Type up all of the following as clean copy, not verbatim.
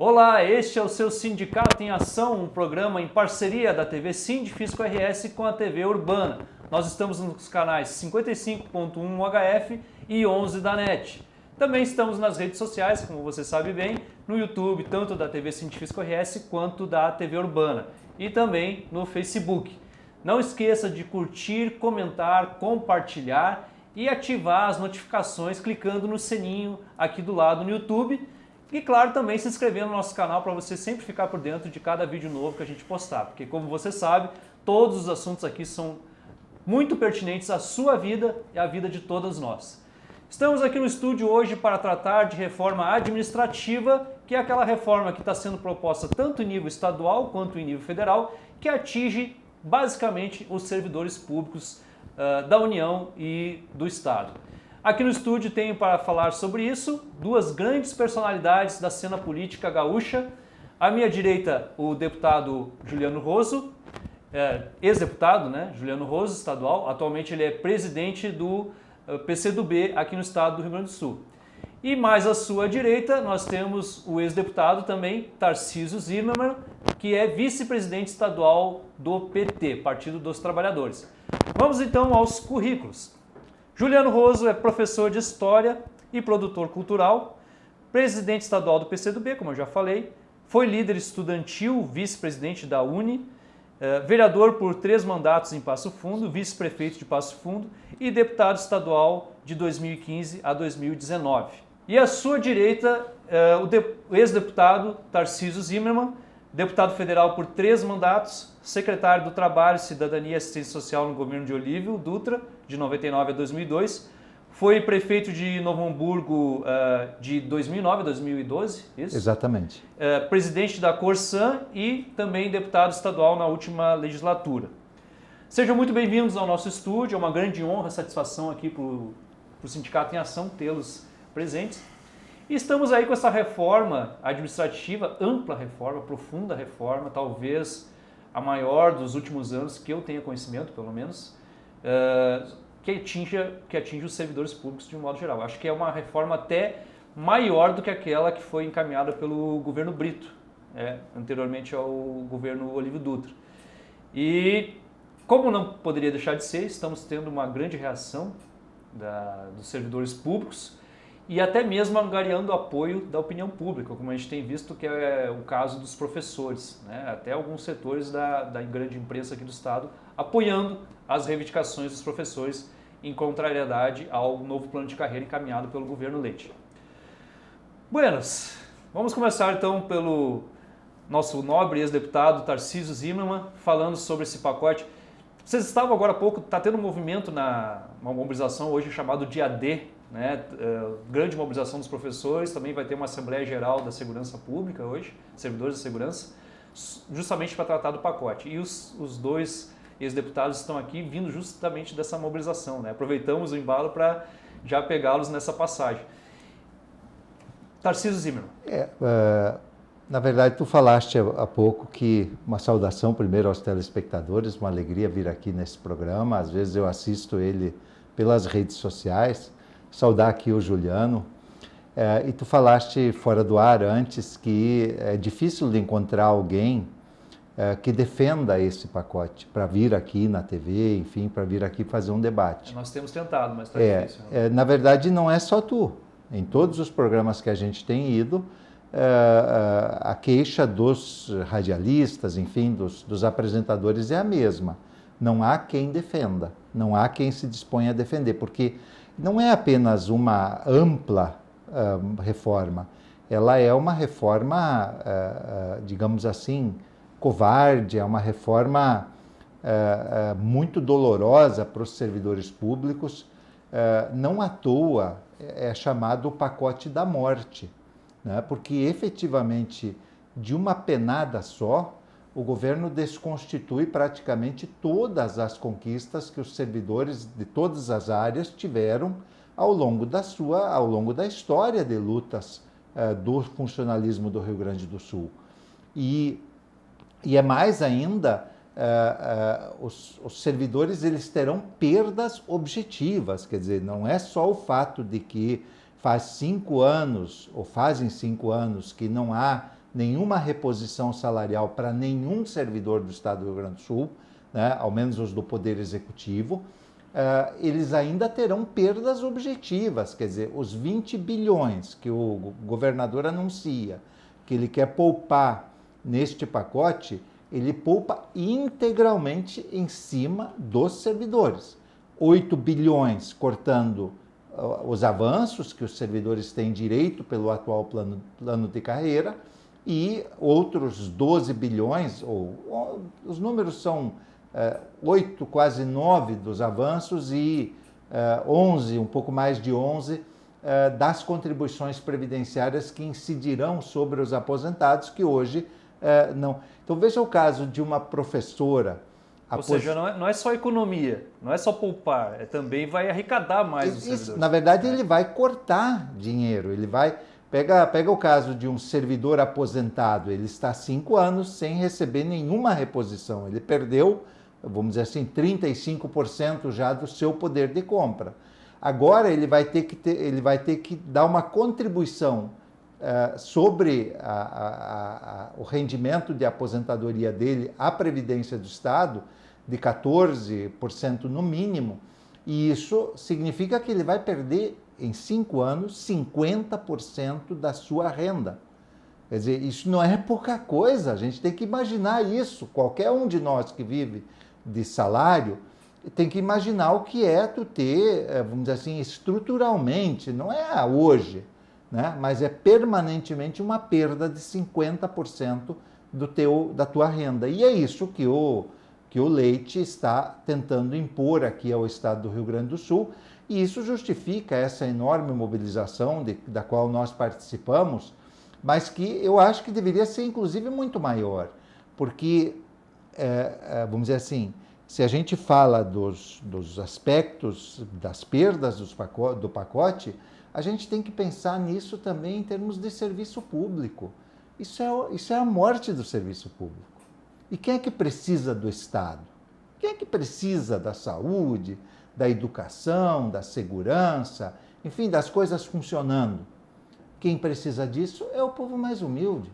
Olá, este é o seu Sindicato em Ação, um programa em parceria da TV Sindifisco RS com a TV Urbana. Nós estamos nos canais 55.1 UHF e 11 da NET. Também estamos nas redes sociais, como você sabe bem, no YouTube, tanto da TV Sindifisco RS quanto da TV Urbana. E também no Facebook. Não esqueça de curtir, comentar, compartilhar e ativar as notificações clicando no sininho aqui do lado no YouTube. E claro, também se inscrever no nosso canal para você sempre ficar por dentro de cada vídeo novo que a gente postar. Porque como você sabe, todos os assuntos aqui são muito pertinentes à sua vida e à vida de todas nós. Estamos aqui no estúdio hoje para tratar de reforma administrativa, que é aquela reforma que está sendo proposta tanto em nível estadual quanto em nível federal, que atinge basicamente os servidores públicos da União e do Estado. Aqui no estúdio tenho para falar sobre isso duas grandes personalidades da cena política gaúcha. À minha direita, o deputado Juliano Roso, ex-deputado, né? Juliano Roso, estadual. Atualmente ele é presidente do PCdoB aqui no estado do Rio Grande do Sul. E mais à sua direita, nós temos o ex-deputado também, Tarcísio Zimmermann, que é vice-presidente estadual do PT, Partido dos Trabalhadores. Vamos então aos currículos. Juliano Roso é professor de História e produtor cultural, presidente estadual do PCdoB, como eu já falei, foi líder estudantil, vice-presidente da UNE, vereador por 3 mandatos em Passo Fundo, vice-prefeito de Passo Fundo e deputado estadual de 2015 a 2019. E à sua direita, o ex-deputado Tarcísio Zimmermann, deputado federal por 3 mandatos, secretário do Trabalho, Cidadania e Assistência Social no governo de Olívio Dutra, de 99 a 2002, foi prefeito de Novo Hamburgo de 2009 a 2012, isso? Exatamente. Presidente da Corsan e também deputado estadual na última legislatura. Sejam muito bem-vindos ao nosso estúdio, é uma grande honra, satisfação aqui para o Sindicato em Ação tê-los presentes. E estamos aí com essa reforma administrativa, ampla reforma, profunda reforma, talvez a maior dos últimos anos, que eu tenha conhecimento, pelo menos, que atinge os servidores públicos de um modo geral. Acho que é uma reforma até maior do que aquela que foi encaminhada pelo governo Brito, anteriormente ao governo Olívio Dutra. E, como não poderia deixar de ser, estamos tendo uma grande reação dos servidores públicos, e até mesmo angariando apoio da opinião pública, como a gente tem visto que é o caso dos professores, né? Até alguns setores da grande imprensa aqui do Estado apoiando as reivindicações dos professores em contrariedade ao novo plano de carreira encaminhado pelo governo Leite. Buenas, vamos começar então pelo nosso nobre ex-deputado Tarcísio Zimmermann, falando sobre esse pacote. Vocês estavam agora há pouco, está tendo um movimento, uma mobilização hoje chamado Dia D, né? Grande mobilização dos professores, também vai ter uma Assembleia Geral da Segurança Pública hoje, servidores da segurança, justamente para tratar do pacote. E os dois ex-deputados estão aqui vindo justamente dessa mobilização, né? Aproveitamos o embalo para já pegá-los nessa passagem. Tarcísio Zimmermann. Na verdade, tu falaste há pouco que uma saudação primeiro aos telespectadores, uma alegria vir aqui nesse programa, às vezes eu assisto ele pelas redes sociais. Saudar aqui o Juliano. E tu falaste fora do ar antes que é difícil de encontrar alguém que defenda esse pacote para vir aqui na TV, enfim, para vir aqui fazer um debate. Nós temos tentado, mas está difícil. Na verdade, não é só tu. Em todos os programas que a gente tem ido, a queixa dos radialistas, enfim, dos apresentadores é a mesma. Não há quem defenda, não há quem se disponha a defender, porque não é apenas uma ampla reforma, ela é uma reforma, digamos assim, covarde, é uma reforma muito dolorosa para os servidores públicos. Não à toa é chamado o pacote da morte, né? Porque efetivamente, de uma penada só, o governo desconstitui praticamente todas as conquistas que os servidores de todas as áreas tiveram ao longo da história de lutas do funcionalismo do Rio Grande do Sul. E é mais ainda, os servidores eles terão perdas objetivas, quer dizer, não é só o fato de que fazem 5 anos que não há nenhuma reposição salarial para nenhum servidor do Estado do Rio Grande do Sul, né, ao menos os do Poder Executivo, eles ainda terão perdas objetivas, quer dizer, os 20 bilhões que o governador anuncia que ele quer poupar neste pacote, ele poupa integralmente em cima dos servidores. 8 bilhões cortando os avanços que os servidores têm direito pelo atual plano de carreira e outros 12 bilhões, os números são 8, quase 9 dos avanços e 11, um pouco mais de 11 das contribuições previdenciárias que incidirão sobre os aposentados, que hoje não. Então veja o caso de uma professora. Ou seja, não é só economia, não é só poupar, também vai arrecadar mais os servidores. Na verdade, ele vai cortar dinheiro, ele vai... Pega o caso de um servidor aposentado, ele está há 5 anos sem receber nenhuma reposição, ele perdeu, vamos dizer assim, 35% já do seu poder de compra. Agora ele vai ter que dar uma contribuição sobre o rendimento de aposentadoria dele à Previdência do Estado de 14% no mínimo, e isso significa que ele vai perder em 5 anos 50% da sua renda. Quer dizer, isso não é pouca coisa, a gente tem que imaginar isso. Qualquer um de nós que vive de salário tem que imaginar o que é tu ter, vamos dizer assim, estruturalmente, não é hoje, né? Mas é permanentemente uma perda de 50% da tua renda. E é isso que o Leite está tentando impor aqui ao Estado do Rio Grande do Sul, e isso justifica essa enorme mobilização da qual nós participamos, mas que eu acho que deveria ser, inclusive, muito maior, porque, vamos dizer assim, se a gente fala dos aspectos das perdas do pacote, a gente tem que pensar nisso também em termos de serviço público. Isso é a morte do serviço público. E quem é que precisa do Estado? Quem é que precisa da saúde, da educação, da segurança, enfim, das coisas funcionando? Quem precisa disso é o povo mais humilde,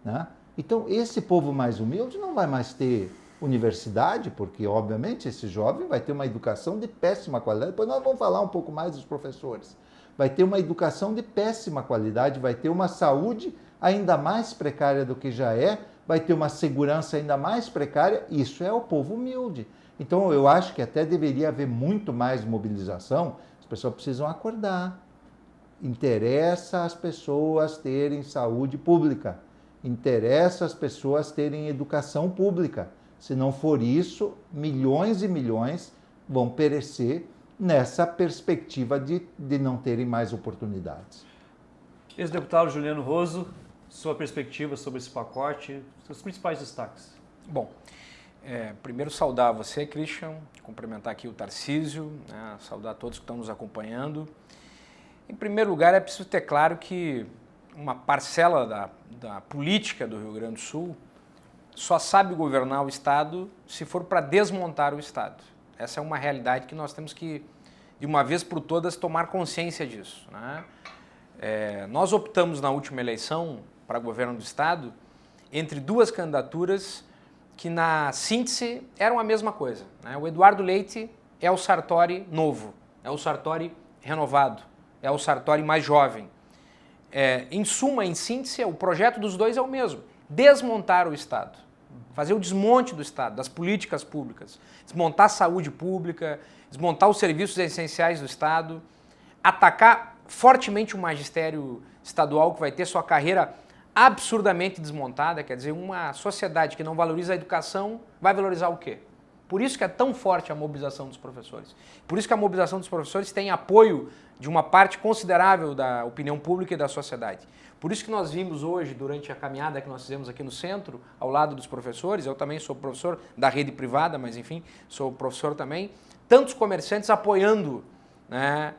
né? Então, esse povo mais humilde não vai mais ter universidade, porque, obviamente, esse jovem vai ter uma educação de péssima qualidade. Depois nós vamos falar um pouco mais dos professores. Vai ter uma educação de péssima qualidade, vai ter uma saúde ainda mais precária do que já é, vai ter uma segurança ainda mais precária. Isso é o povo humilde. Então, eu acho que até deveria haver muito mais mobilização. As pessoas precisam acordar. Interessa as pessoas terem saúde pública. Interessa as pessoas terem educação pública. Se não for isso, milhões e milhões vão perecer nessa perspectiva de não terem mais oportunidades. Ex-deputado Juliano Roso, sua perspectiva sobre esse pacote, seus principais destaques. Bom, primeiro saudar você, Christian, cumprimentar aqui o Tarcísio, né, saudar todos que estão nos acompanhando. Em primeiro lugar, é preciso ter claro que uma parcela da política do Rio Grande do Sul só sabe governar o Estado se for para desmontar o Estado. Essa é uma realidade que nós temos que, de uma vez por todas, tomar consciência disso, né? Nós optamos na última eleição para governo do Estado entre duas candidaturas que, na síntese, eram a mesma coisa, né? O Eduardo Leite é o Sartori novo, é o Sartori renovado, é o Sartori mais jovem. Em suma, em síntese, o projeto dos dois é o mesmo: desmontar o Estado, fazer o desmonte do Estado, das políticas públicas, desmontar a saúde pública, desmontar os serviços essenciais do Estado, atacar fortemente o magistério estadual, que vai ter sua carreira absurdamente desmontada. Quer dizer, uma sociedade que não valoriza a educação vai valorizar o quê? Por isso que é tão forte a mobilização dos professores. Por isso que a mobilização dos professores tem apoio de uma parte considerável da opinião pública e da sociedade. Por isso que nós vimos hoje, durante a caminhada que nós fizemos aqui no centro, ao lado dos professores, eu também sou professor da rede privada, mas enfim, sou professor também, tantos comerciantes apoiando, né,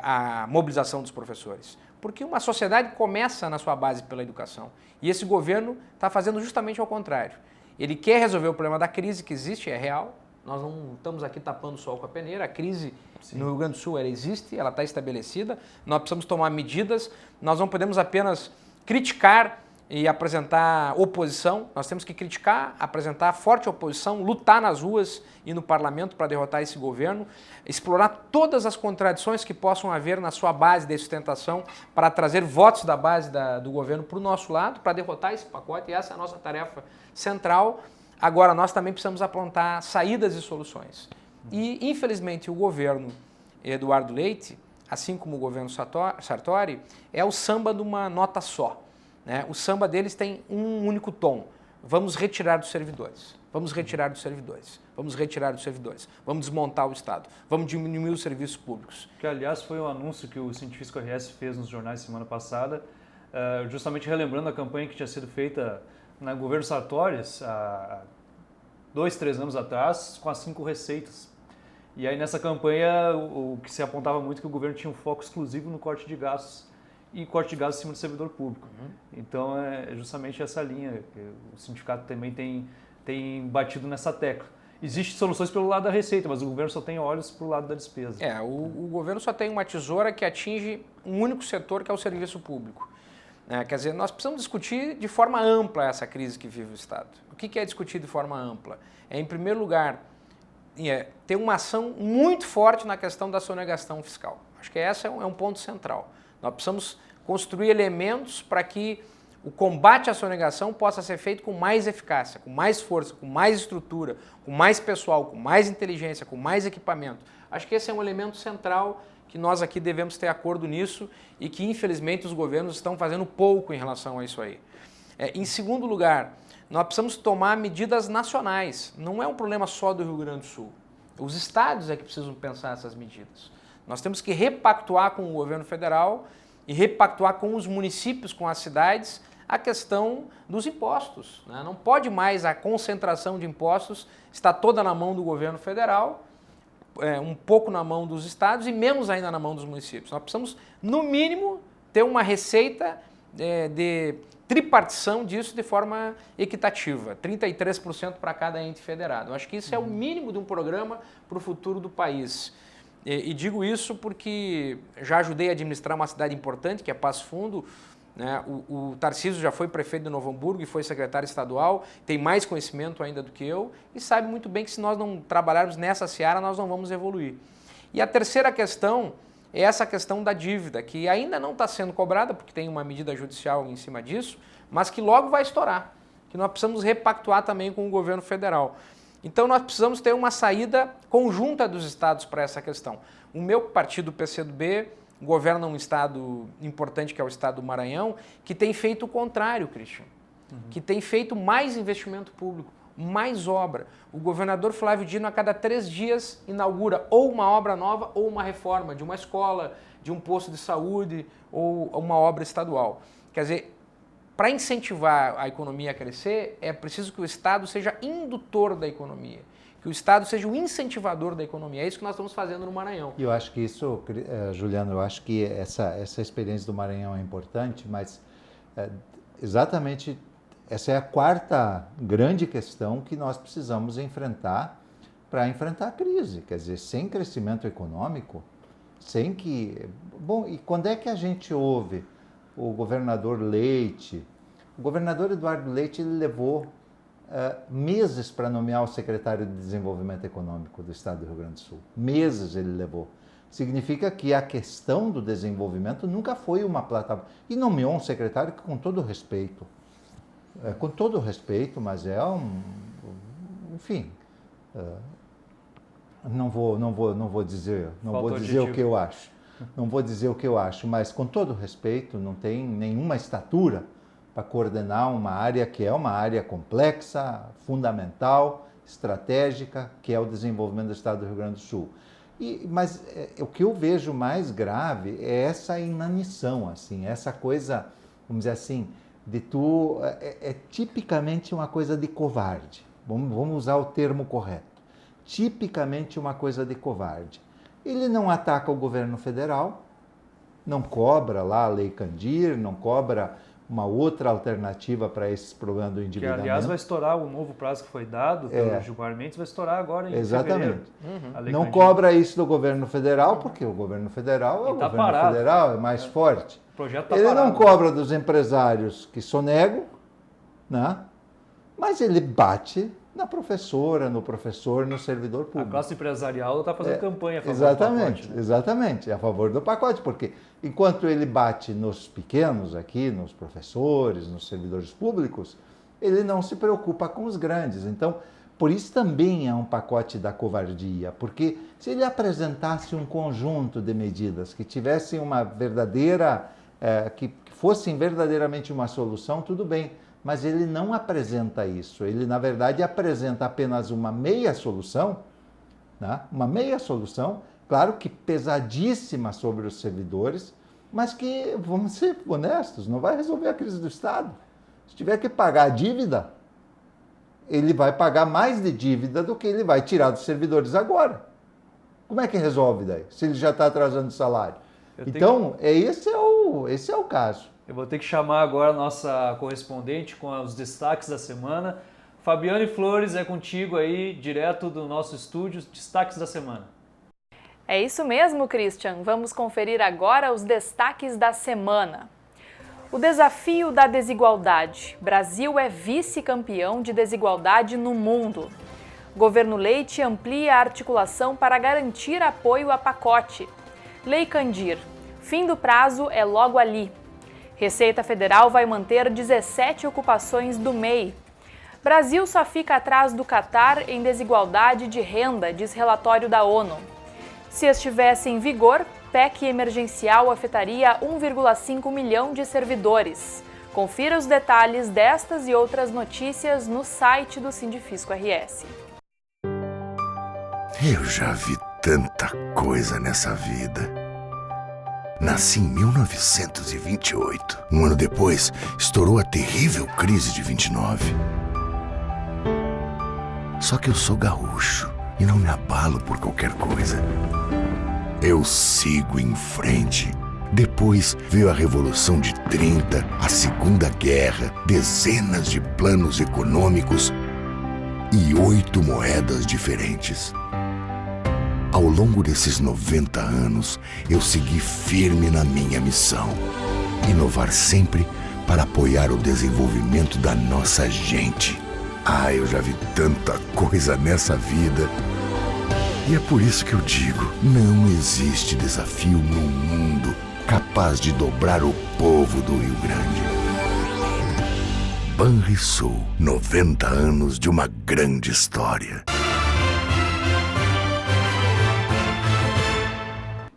a mobilização dos professores. Porque uma sociedade começa na sua base pela educação. E esse governo está fazendo justamente ao contrário. Ele quer resolver o problema da crise que existe, é real. Nós não estamos aqui tapando o sol com a peneira. A crise no Rio Grande do Sul, ela existe, ela está estabelecida. Nós precisamos tomar medidas. Nós não podemos apenas criticar e apresentar oposição, nós temos que criticar, apresentar forte oposição, lutar nas ruas e no parlamento para derrotar esse governo, explorar todas as contradições que possam haver na sua base de sustentação para trazer votos da base do governo para o nosso lado, para derrotar esse pacote, e essa é a nossa tarefa central. Agora, nós também precisamos apontar saídas e soluções. E, infelizmente, o governo Eduardo Leite, assim como o governo Sartori, é o samba de uma nota só. Né? O samba deles tem um único tom: vamos retirar dos servidores, vamos retirar dos servidores, vamos retirar dos servidores, vamos desmontar o Estado, vamos diminuir os serviços públicos. Que, aliás, foi um anúncio que o Cientifisco RS fez nos jornais semana passada, justamente relembrando a campanha que tinha sido feita no governo Sartori há 2, 3 anos atrás, com as 5 receitas. E aí nessa campanha o que se apontava muito é que o governo tinha um foco exclusivo no corte de gastos, e corte de gastos em cima do servidor público. Então é justamente essa linha que o sindicato também tem batido nessa tecla. Existem soluções pelo lado da receita, mas o governo só tem olhos para o lado da despesa. O governo só tem uma tesoura que atinge um único setor, que é o serviço público. Quer dizer, nós precisamos discutir de forma ampla essa crise que vive o Estado. O que é discutir de forma ampla? Em primeiro lugar, ter uma ação muito forte na questão da sonegação fiscal. Acho que esse é um ponto central. Nós precisamos construir elementos para que o combate à sonegação possa ser feito com mais eficácia, com mais força, com mais estrutura, com mais pessoal, com mais inteligência, com mais equipamento. Acho que esse é um elemento central que nós aqui devemos ter acordo nisso e que, infelizmente, os governos estão fazendo pouco em relação a isso aí. Em segundo lugar, nós precisamos tomar medidas nacionais. Não é um problema só do Rio Grande do Sul. Os estados é que precisam pensar essas medidas. Nós temos que repactuar com o governo federal e repactuar com os municípios, com as cidades, a questão dos impostos. Né? Não pode mais a concentração de impostos estar toda na mão do governo federal, um pouco na mão dos estados e menos ainda na mão dos municípios. Nós precisamos, no mínimo, ter uma receita de tripartição disso de forma equitativa, 33% para cada ente federado. Eu acho que isso é o mínimo de um programa para o futuro do país. E digo isso porque já ajudei a administrar uma cidade importante, que é Passo Fundo. Né? O Tarcísio já foi prefeito de Novo Hamburgo e foi secretário estadual, tem mais conhecimento ainda do que eu e sabe muito bem que se nós não trabalharmos nessa seara, nós não vamos evoluir. E a terceira questão é essa questão da dívida, que ainda não está sendo cobrada, porque tem uma medida judicial em cima disso, mas que logo vai estourar, que nós precisamos repactuar também com o governo federal. Então nós precisamos ter uma saída conjunta dos estados para essa questão. O meu partido, o PCdoB, governa um estado importante, que é o estado do Maranhão, que tem feito o contrário, Christian, que tem feito mais investimento público, mais obra. O governador Flávio Dino, a cada 3 dias, inaugura ou uma obra nova ou uma reforma de uma escola, de um posto de saúde ou uma obra estadual. Quer dizer, para incentivar a economia a crescer, é preciso que o Estado seja indutor da economia, que o Estado seja o incentivador da economia. É isso que nós estamos fazendo no Maranhão. E eu acho que isso, Juliano, eu acho que essa experiência do Maranhão é importante, mas exatamente essa é a 4ª grande questão que nós precisamos enfrentar para enfrentar a crise. Quer dizer, sem crescimento econômico, sem que... Bom, e quando é que a gente ouve o governador Leite? O governador Eduardo Leite, ele levou meses para nomear o secretário de Desenvolvimento Econômico do Estado do Rio Grande do Sul. Meses ele levou. Significa que a questão do desenvolvimento nunca foi uma plataforma. E nomeou um secretário que, com todo respeito, mas é enfim, não vou dizer o que eu acho. Não vou dizer o que eu acho, mas com todo respeito, não tem nenhuma estatura para coordenar uma área que é uma área complexa, fundamental, estratégica, que é o desenvolvimento do Estado do Rio Grande do Sul. Mas o que eu vejo mais grave é essa inanição, assim, essa coisa, vamos dizer assim, é tipicamente uma coisa de covarde. Vamos usar o termo correto. Tipicamente uma coisa de covarde. Ele não ataca o governo federal, não cobra lá a Lei Candir, não cobra uma outra alternativa para esse problema do endividamento. Que, aliás, vai estourar o novo prazo que foi dado pelo Gilmar Mendes, vai estourar agora em fevereiro. Não cobra isso do governo federal, porque o governo federal é o governo federal, é mais forte. O projeto tá Ele parado. não cobra dos empresários que sonegam, né? Mas ele bate na professora, no professor, no servidor A público. classe empresarial está fazendo campanha a favor Exatamente, do pacote, né? exatamente, a favor do pacote, porque enquanto ele bate nos pequenos aqui, nos professores, nos servidores públicos, ele não se preocupa com os grandes. Então, por isso também é um pacote da covardia, porque se ele apresentasse um conjunto de medidas que tivessem uma verdadeira, que fossem verdadeiramente uma solução, tudo bem. Mas ele não apresenta isso. Ele, na verdade, apresenta apenas uma meia solução, né? Uma meia solução, claro que pesadíssima sobre os servidores, mas que, vamos ser honestos, não vai resolver a crise do Estado. Se tiver que pagar a dívida, ele vai pagar mais de dívida do que ele vai tirar dos servidores agora. Como é que resolve daí, se ele já está atrasando o salário? Então, esse é o caso. Eu vou ter que chamar agora a nossa correspondente com os destaques da semana. Fabiane Flores, é contigo aí, direto do nosso estúdio, destaques da semana. É isso mesmo, Christian. Vamos conferir agora os destaques da semana. O desafio da desigualdade. Brasil é vice-campeão de desigualdade no mundo. Governo Leite amplia a articulação para garantir apoio a pacote. Lei Candir. Fim do prazo é logo ali. Receita Federal vai manter 17 ocupações do MEI. Brasil só fica atrás do Catar em desigualdade de renda, diz relatório da ONU. Se estivesse em vigor, PEC emergencial afetaria 1,5 milhão de servidores. Confira os detalhes destas e outras notícias no site do Sindifisco RS. Eu já vi tanta coisa nessa vida. Nasci em 1928. Um ano depois, estourou a terrível crise de 29. Só que eu sou gaúcho e não me abalo por qualquer coisa. Eu sigo em frente. Depois veio a Revolução de 30, a Segunda Guerra, dezenas de planos econômicos e 8 moedas diferentes. Ao longo desses 90 anos, eu segui firme na minha missão. Inovar sempre para apoiar o desenvolvimento da nossa gente. Eu já vi tanta coisa nessa vida. E é por isso que eu digo, não existe desafio no mundo capaz de dobrar o povo do Rio Grande. Banrisul, 90 anos de uma grande história.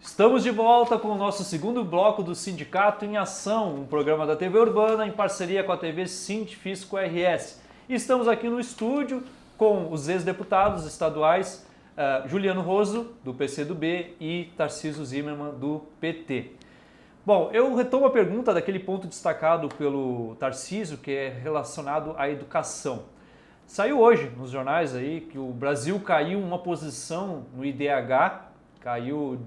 Estamos de volta com o nosso segundo bloco do Sindicato em Ação, um programa da TV Urbana em parceria com a TV Sindifisco RS. E estamos aqui no estúdio com os ex-deputados estaduais Juliano Roso, do PCdoB, e Tarcísio Zimmermann, do PT. Bom, eu retomo a pergunta daquele ponto destacado pelo Tarcísio, que é relacionado à educação. Saiu hoje nos jornais aí que o Brasil caiu uma posição no IDH, caiu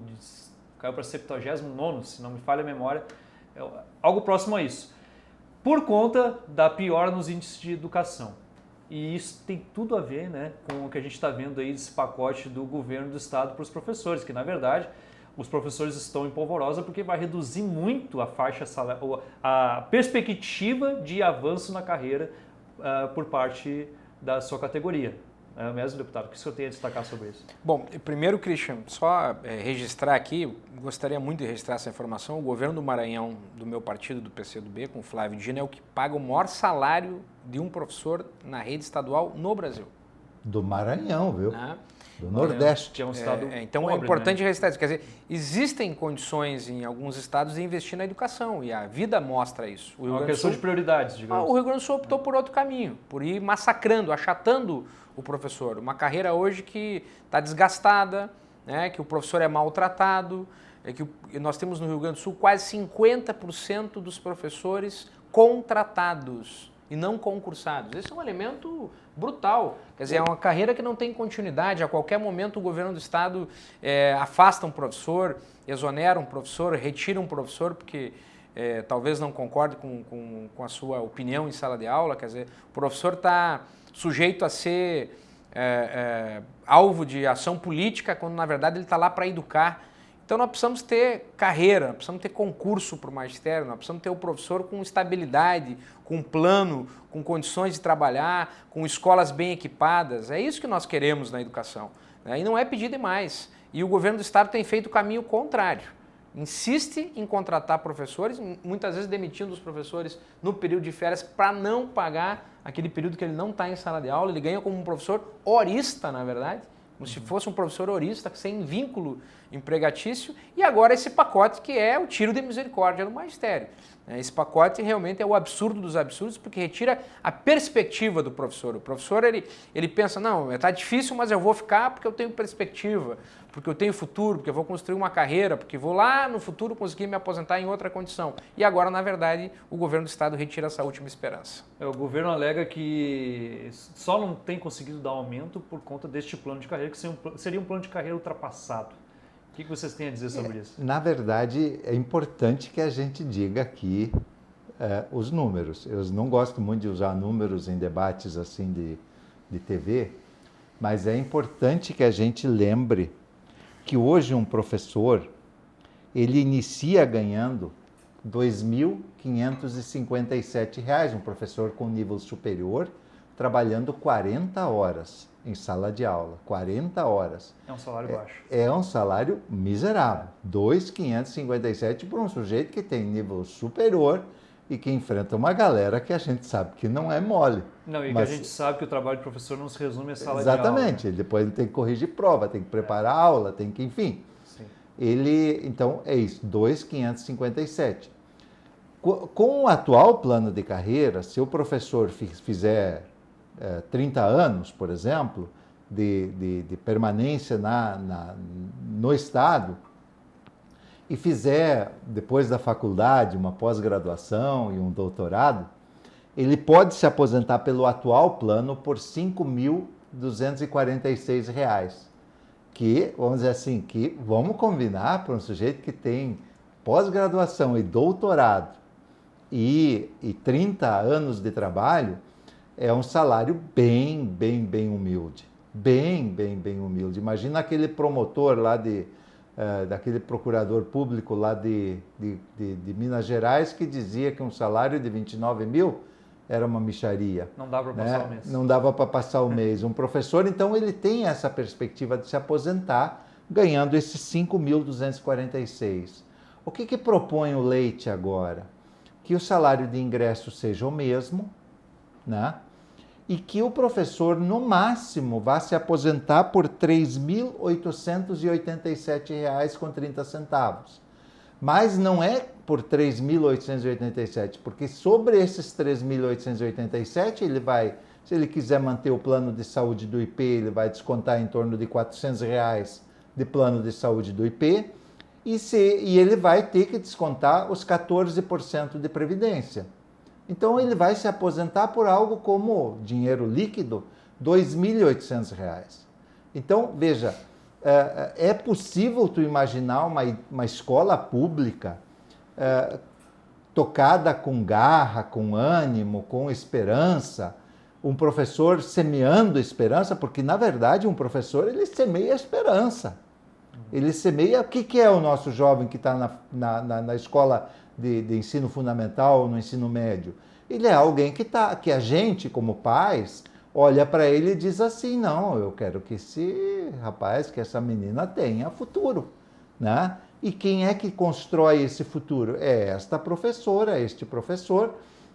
para 79º, se não me falha a memória, algo próximo a isso, por conta da piora nos índices de educação. E isso tem tudo a ver, né, com o que a gente está vendo aí desse pacote do governo do estado para os professores, que na verdade os professores estão em polvorosa porque vai reduzir muito a faixa salarial, a perspectiva de avanço na carreira por parte da sua categoria. É mesmo, deputado? O que o senhor tem a destacar sobre isso? Bom, primeiro, Christian, só registrar aqui, gostaria muito de registrar essa informação, o governo do Maranhão, do meu partido, do PCdoB, com o Flávio Dino, é o que paga o maior salário de um professor na rede estadual no Brasil. Do Maranhão, viu? Do Nordeste. Que é um estado então pobre, é importante né? registrar isso. Quer dizer, existem condições em alguns estados de investir na educação e a vida mostra isso. É uma questão de prioridades, digamos. O Rio Grande do Sul optou por outro caminho, por ir massacrando, achatando o professor. Uma carreira hoje que está desgastada, né, que o professor é maltratado, que nós temos no Rio Grande do Sul quase 50% dos professores contratados e não concursados. Esse é um elemento brutal. Quer dizer, é uma carreira que não tem continuidade. A qualquer momento o governo do estado afasta um professor, exonera um professor, retira um professor, porque talvez não concorde com a sua opinião em sala de aula. Quer dizer, o professor está sujeito a ser alvo de ação política, quando na verdade ele está lá para educar. Então nós precisamos ter carreira, nós precisamos ter concurso para o magistério, nós precisamos ter o professor com estabilidade, com plano, com condições de trabalhar, com escolas bem equipadas. É isso que nós queremos na educação, né? E não é pedir demais. E o governo do estado tem feito o caminho contrário. Insiste em contratar professores, muitas vezes demitindo os professores no período de férias para não pagar aquele período que ele não está em sala de aula. Ele ganha como um professor horista, na verdade, como se fosse um professor horista, sem vínculo empregatício. E agora esse pacote que é o tiro de misericórdia do magistério. Esse pacote realmente é o absurdo dos absurdos, porque retira a perspectiva do professor. O professor, ele pensa, não, está difícil, mas eu vou ficar porque eu tenho perspectiva, porque eu tenho futuro, porque eu vou construir uma carreira, porque vou lá no futuro conseguir me aposentar em outra condição. E agora, na verdade, o governo do estado retira essa última esperança. O governo alega que só não tem conseguido dar aumento por conta deste plano de carreira, que seria um plano de carreira ultrapassado. O que vocês têm a dizer sobre isso? Na verdade, é importante que a gente diga aqui os números. Eu não gosto muito de usar números em debates assim de TV, mas é importante que a gente lembre que hoje um professor, ele inicia ganhando R$ 2.557, um professor com nível superior, trabalhando 40 horas em sala de aula, 40 horas. É um salário baixo. É um salário miserável, R$ 2.557 para um sujeito que tem nível superior e que enfrenta uma galera que a gente sabe que não é mole. Não, e que a gente sabe que o trabalho de professor não se resume à sala de aula. Exatamente, depois ele tem que corrigir prova, tem que preparar aula, tem que, enfim. Sim. Então, é isso, R$ 2.557. Com o atual plano de carreira, se o professor fizer 30 anos, por exemplo, de permanência no Estado, e fizer, depois da faculdade, uma pós-graduação e um doutorado, ele pode se aposentar pelo atual plano por R$ 5.246, que, vamos dizer assim, vamos combinar para um sujeito que tem pós-graduação e doutorado e 30 anos de trabalho, é um salário bem humilde. Bem humilde. Imagina aquele promotor lá daquele procurador público lá de Minas Gerais que dizia que um salário de 29 mil era uma mixaria. Não dava para passar o mês. Não dava para passar o mês. Um professor, então, ele tem essa perspectiva de se aposentar ganhando esses 5.246. O que propõe o Leite agora? Que o salário de ingresso seja o mesmo, né? E que o professor, no máximo, vá se aposentar por R$ 3.887,30. Mas não é por 3.887, porque sobre esses 3.887, ele vai, se ele quiser manter o plano de saúde do IP, ele vai descontar em torno de R$ 400 de plano de saúde do IP, e ele vai ter que descontar os 14% de previdência. Então, ele vai se aposentar por algo como dinheiro líquido, R$ 2.800. Então, veja, é possível tu imaginar uma escola pública tocada com garra, com ânimo, com esperança, um professor semeando esperança, porque, na verdade, um professor, ele semeia esperança. Ele semeia... O que é o nosso jovem que está na escola de ensino fundamental ou no ensino médio? Ele é alguém que a gente, como pais, olha para ele e diz assim, não, eu quero que esse rapaz, que essa menina tenha futuro, né? E quem é que constrói esse futuro? É esta professora, este professor,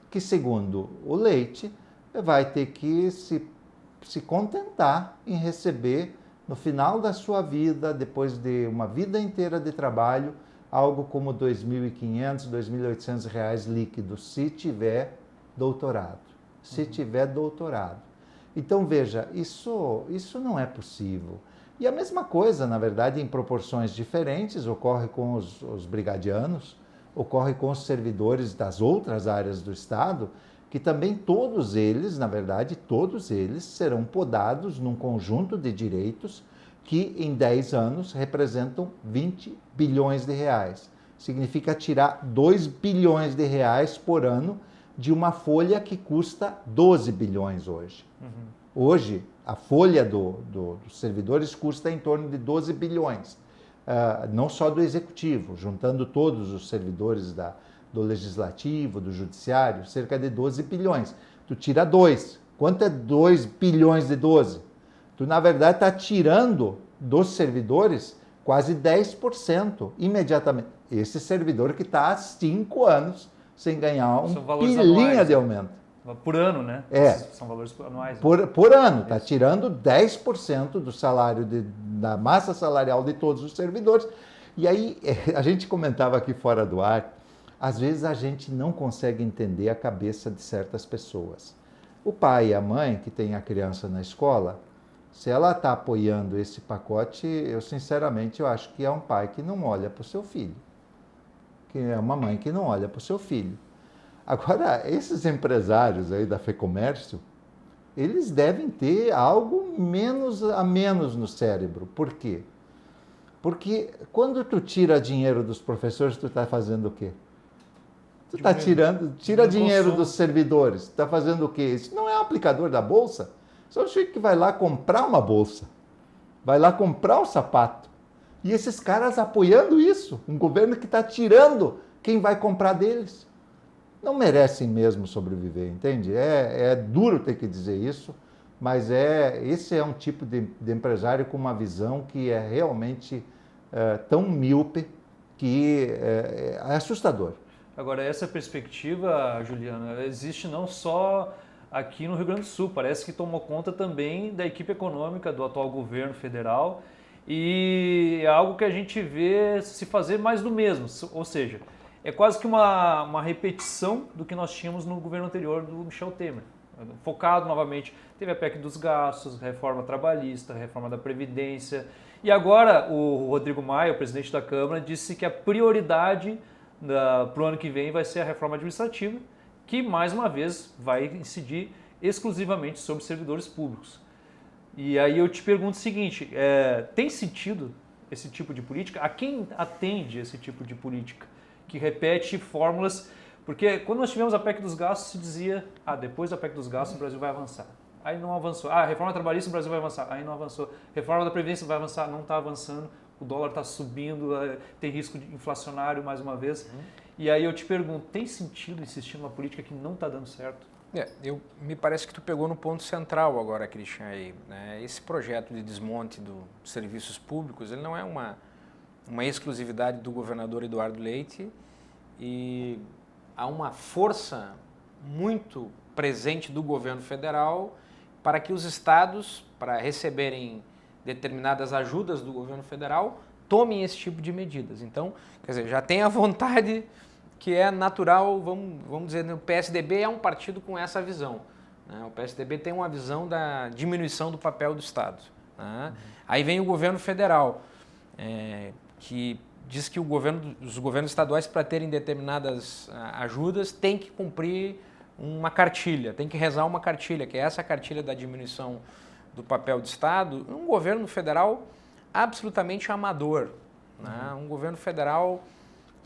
que, segundo o Leite, vai ter que se contentar em receber, no final da sua vida, depois de uma vida inteira de trabalho, algo como R$ 2.500, R$ 2.800 líquidos, se tiver doutorado. Se tiver doutorado. Então, veja, isso não é possível. E a mesma coisa, na verdade, em proporções diferentes, ocorre com os brigadianos, ocorre com os servidores das outras áreas do Estado, que também todos eles, na verdade, todos eles serão podados num conjunto de direitos que em 10 anos representam 20 bilhões de reais. Significa tirar 2 bilhões de reais por ano de uma folha que custa 12 bilhões hoje. Hoje, a folha dos servidores custa em torno de 12 bilhões. não só do executivo, juntando todos os servidores do legislativo, do judiciário, cerca de 12 bilhões. Tu tira 2. Quanto é 2 bilhões de 12? Tu, na verdade, está tirando dos servidores quase 10% imediatamente. Esse servidor que está há 5 anos sem ganhar pilinha de aumento. Por ano, né? É. São valores anuais. Por ano. Está tirando 10% do salário, da massa salarial de todos os servidores. E aí, a gente comentava aqui fora do ar, às vezes a gente não consegue entender a cabeça de certas pessoas. O pai e a mãe que tem a criança na escola, se ela está apoiando esse pacote, eu sinceramente eu acho que é um pai que não olha para o seu filho. Que é uma mãe que não olha para o seu filho. Agora, esses empresários aí da FEComércio, eles devem ter algo a menos no cérebro. Por quê? Porque quando tu tira dinheiro dos professores, tu está fazendo o quê? Tu está tira dinheiro dos servidores, está fazendo o quê? Isso não é um aplicador da bolsa? Só o sujeito que vai lá comprar uma bolsa, vai lá comprar um sapato. E esses caras apoiando isso, um governo que está tirando quem vai comprar deles. Não merecem mesmo sobreviver, entende? É duro ter que dizer isso, mas esse é um tipo de empresário com uma visão que é realmente tão míope que é assustador. Agora, essa perspectiva, Juliana, existe não só aqui no Rio Grande do Sul, parece que tomou conta também da equipe econômica do atual governo federal e é algo que a gente vê se fazer mais do mesmo, ou seja, é quase que uma repetição do que nós tínhamos no governo anterior do Michel Temer. Focado novamente, teve a PEC dos gastos, reforma trabalhista, reforma da Previdência e agora o Rodrigo Maia, o presidente da Câmara, disse que a prioridade para o ano que vem vai ser a reforma administrativa, que mais uma vez vai incidir exclusivamente sobre servidores públicos. E aí eu te pergunto o seguinte, tem sentido esse tipo de política? A quem atende esse tipo de política? Que repete fórmulas, porque quando nós tivemos a PEC dos gastos se dizia, depois da PEC dos gastos o Brasil vai avançar. Aí não avançou. A reforma trabalhista o Brasil vai avançar. Aí não avançou. Reforma da Previdência vai avançar. Não está avançando. O dólar está subindo, tem risco inflacionário mais uma vez. E aí eu te pergunto, tem sentido insistir numa política que não está dando certo? Me parece que tu pegou no ponto central agora, Christian, aí, né? Esse projeto de desmonte dos serviços públicos, ele não é uma exclusividade do governador Eduardo Leite e há uma força muito presente do governo federal para que os estados, para receberem determinadas ajudas do governo federal, tomem esse tipo de medidas. Então, quer dizer, já tem a vontade que é natural, vamos dizer, o PSDB é um partido com essa visão. Né? O PSDB tem uma visão da diminuição do papel do Estado. Né? Aí vem o governo federal, que diz que os governos estaduais, para terem determinadas ajudas, têm que cumprir uma cartilha, tem que rezar uma cartilha, que é essa cartilha da diminuição do papel do Estado, um governo federal absolutamente amador, né? Um governo federal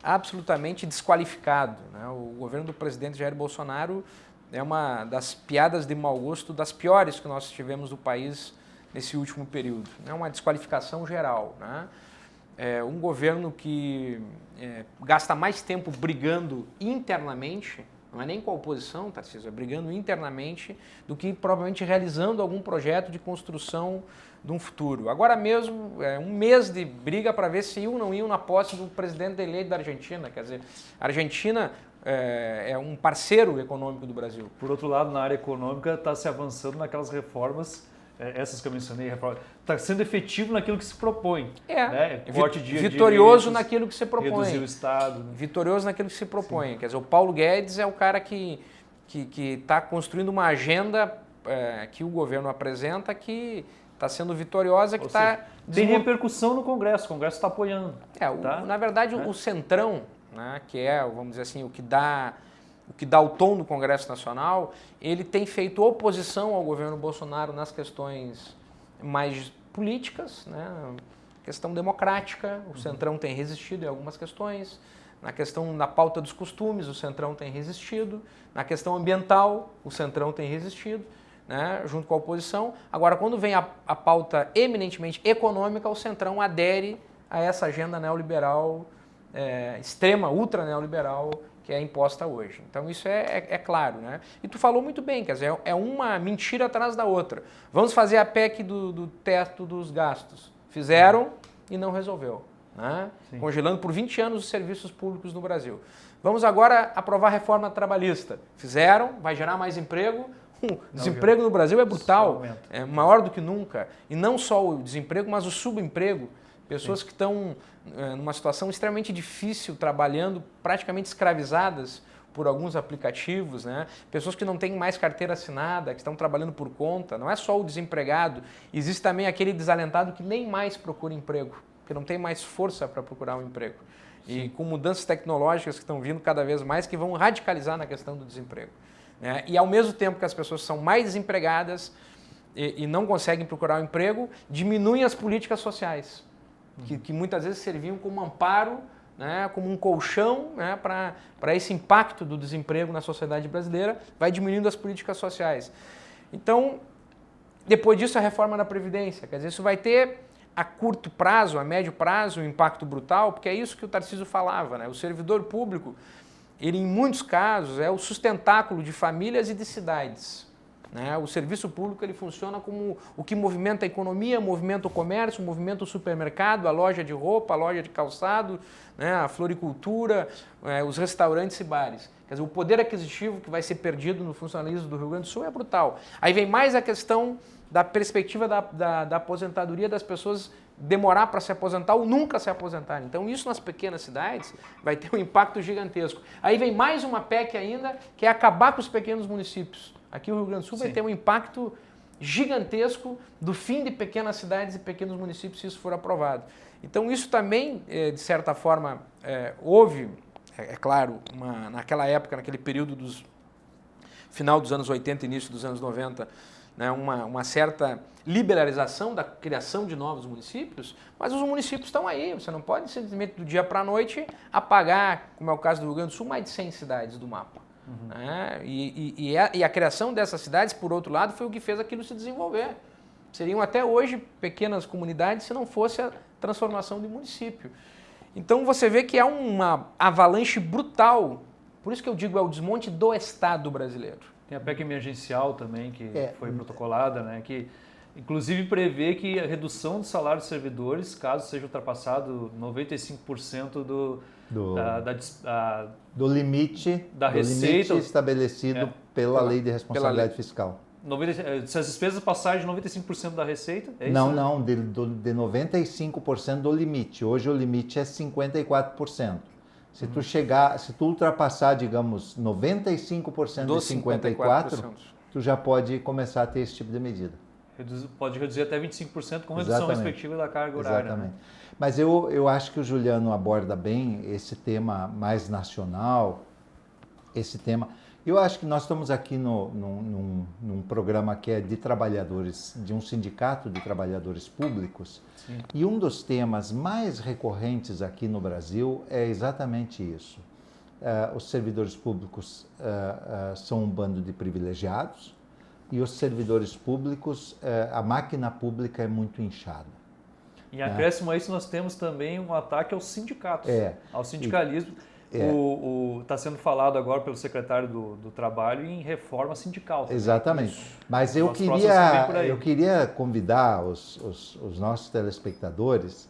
absolutamente desqualificado. Né? O governo do presidente Jair Bolsonaro é uma das piadas de mau gosto, das piores que nós tivemos no país nesse último período. É uma desqualificação geral. Né? É um governo que gasta mais tempo brigando internamente, não é nem com a oposição, Tarcísio, é brigando internamente, do que provavelmente realizando algum projeto de construção de um futuro. Agora mesmo, um mês de briga para ver se iam ou não iam na posse do presidente eleito da Argentina. Quer dizer, a Argentina é um parceiro econômico do Brasil. Por outro lado, na área econômica, está se avançando naquelas reformas, essas que eu mencionei, está sendo efetivo naquilo que se propõe. Né? Corte de vitorioso naquilo que se propõe. Reduzir o Estado. Né? Vitorioso naquilo que se propõe. Sim. Quer dizer, o Paulo Guedes é o cara que está construindo uma agenda que o governo apresenta que está sendo vitoriosa, que está... Tem repercussão no Congresso, o Congresso está apoiando. Na verdade, o Centrão, né, que é, vamos dizer assim, o que dá o tom do Congresso Nacional, ele tem feito oposição ao governo Bolsonaro nas questões mais políticas, né, questão democrática, o Centrão tem resistido em algumas questões, na questão da pauta dos costumes, o Centrão tem resistido, na questão ambiental, o Centrão tem resistido, né, junto com a oposição. Agora, quando vem a pauta eminentemente econômica, o Centrão adere a essa agenda neoliberal, extrema, ultra neoliberal, que é imposta hoje. Então isso é claro, né? E tu falou muito bem, quer dizer, é uma mentira atrás da outra. Vamos fazer a PEC do teto dos gastos. Fizeram e não resolveu, né? Congelando por 20 anos os serviços públicos no Brasil. Vamos agora aprovar a reforma trabalhista. Fizeram, vai gerar mais emprego. O desemprego no Brasil é brutal, é maior do que nunca. E não só o desemprego, mas o subemprego. Pessoas que estão numa situação extremamente difícil, trabalhando, praticamente escravizadas por alguns aplicativos, né? Pessoas que não têm mais carteira assinada, que estão trabalhando por conta. Não é só o desempregado, existe também aquele desalentado que nem mais procura emprego, que não tem mais força para procurar um emprego. E com mudanças tecnológicas que estão vindo cada vez mais, que vão radicalizar na questão do desemprego. Né? E ao mesmo tempo que as pessoas são mais desempregadas e não conseguem procurar um emprego, diminuem as políticas sociais. Que muitas vezes serviam como amparo, né, como um colchão, né, para esse impacto do desemprego na sociedade brasileira, vai diminuindo as políticas sociais. Então, depois disso, a reforma da Previdência. Quer dizer, isso vai ter a curto prazo, a médio prazo, um impacto brutal, porque é isso que o Tarcísio falava, né? O servidor público, ele em muitos casos é o sustentáculo de famílias e de cidades. Né? O serviço público ele funciona como o que movimenta a economia, movimenta o comércio, movimenta o supermercado, a loja de roupa, a loja de calçado, né? A floricultura, os restaurantes e bares. Quer dizer, o poder aquisitivo que vai ser perdido no funcionalismo do Rio Grande do Sul é brutal. Aí vem mais a questão da perspectiva da aposentadoria das pessoas demorar para se aposentar ou nunca se aposentar. Então isso nas pequenas cidades vai ter um impacto gigantesco. Aí vem mais uma PEC ainda, que é acabar com os pequenos municípios. Aqui o Rio Grande do Sul vai ter um impacto gigantesco do fim de pequenas cidades e pequenos municípios se isso for aprovado. Então isso também, de certa forma, houve, claro, naquela época, naquele período dos final dos anos 80 e início dos anos 90, né, uma certa liberalização da criação de novos municípios, mas os municípios estão aí, você não pode simplesmente do dia para a noite apagar, como é o caso do Rio Grande do Sul, mais de 100 cidades do mapa. Né? E a criação dessas cidades, por outro lado, foi o que fez aquilo se desenvolver. Seriam até hoje pequenas comunidades se não fosse a transformação de município. Então você vê que é uma avalanche brutal, por isso que eu digo, é o desmonte do Estado brasileiro. Tem a PEC emergencial também, que foi protocolada, né? Que inclusive prevê que a redução do salário dos servidores, caso seja ultrapassado 95% do limite estabelecido pela Lei de Responsabilidade Fiscal. Se as despesas passarem de 95% da receita, é isso? Não, de 95% do limite. Hoje o limite é 54%. Se tu ultrapassar, digamos, 95% de 54%, tu já pode começar a ter esse tipo de medida. Pode reduzir até 25% com redução respectiva da carga horária. Exatamente. Né? Mas eu acho que o Juliano aborda bem esse tema mais nacional, esse tema. Eu acho que nós estamos aqui num programa que é de trabalhadores, de um sindicato de trabalhadores públicos. Sim. E um dos temas mais recorrentes aqui no Brasil é exatamente isso. Os servidores públicos são um bando de privilegiados e os servidores públicos, a máquina pública é muito inchada. Em acréscimo a isso, nós temos também um ataque aos sindicatos, ao sindicalismo. Está sendo falado agora pelo secretário do Trabalho em reforma sindical. Também. Exatamente. Mas eu queria convidar os nossos telespectadores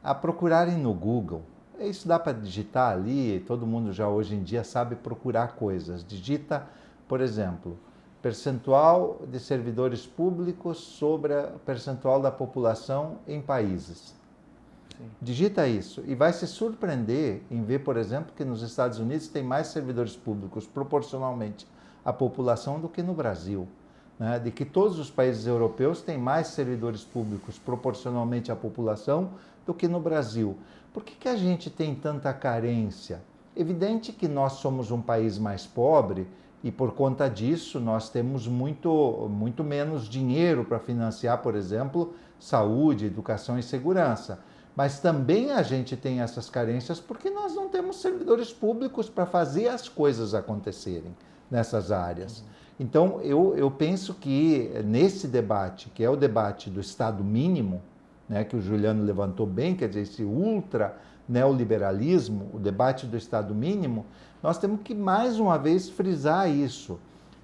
a procurarem no Google. Isso dá para digitar ali, todo mundo já hoje em dia sabe procurar coisas. Digita, por exemplo, percentual de servidores públicos sobre o percentual da população em países. Sim. Digita isso e vai se surpreender em ver, por exemplo, que nos Estados Unidos tem mais servidores públicos proporcionalmente à população do que no Brasil. Né? De que todos os países europeus têm mais servidores públicos proporcionalmente à população do que no Brasil. Por que a gente tem tanta carência? Evidente que nós somos um país mais pobre e por conta disso nós temos muito menos dinheiro para financiar, por exemplo, saúde, educação e segurança. Mas também a gente tem essas carências porque nós não temos servidores públicos para fazer as coisas acontecerem nessas áreas. Então, eu penso que nesse debate, que é o debate do Estado mínimo, né, que o Juliano levantou bem, quer dizer, esse ultra neoliberalismo, o debate do Estado mínimo, nós temos que mais uma vez frisar isso.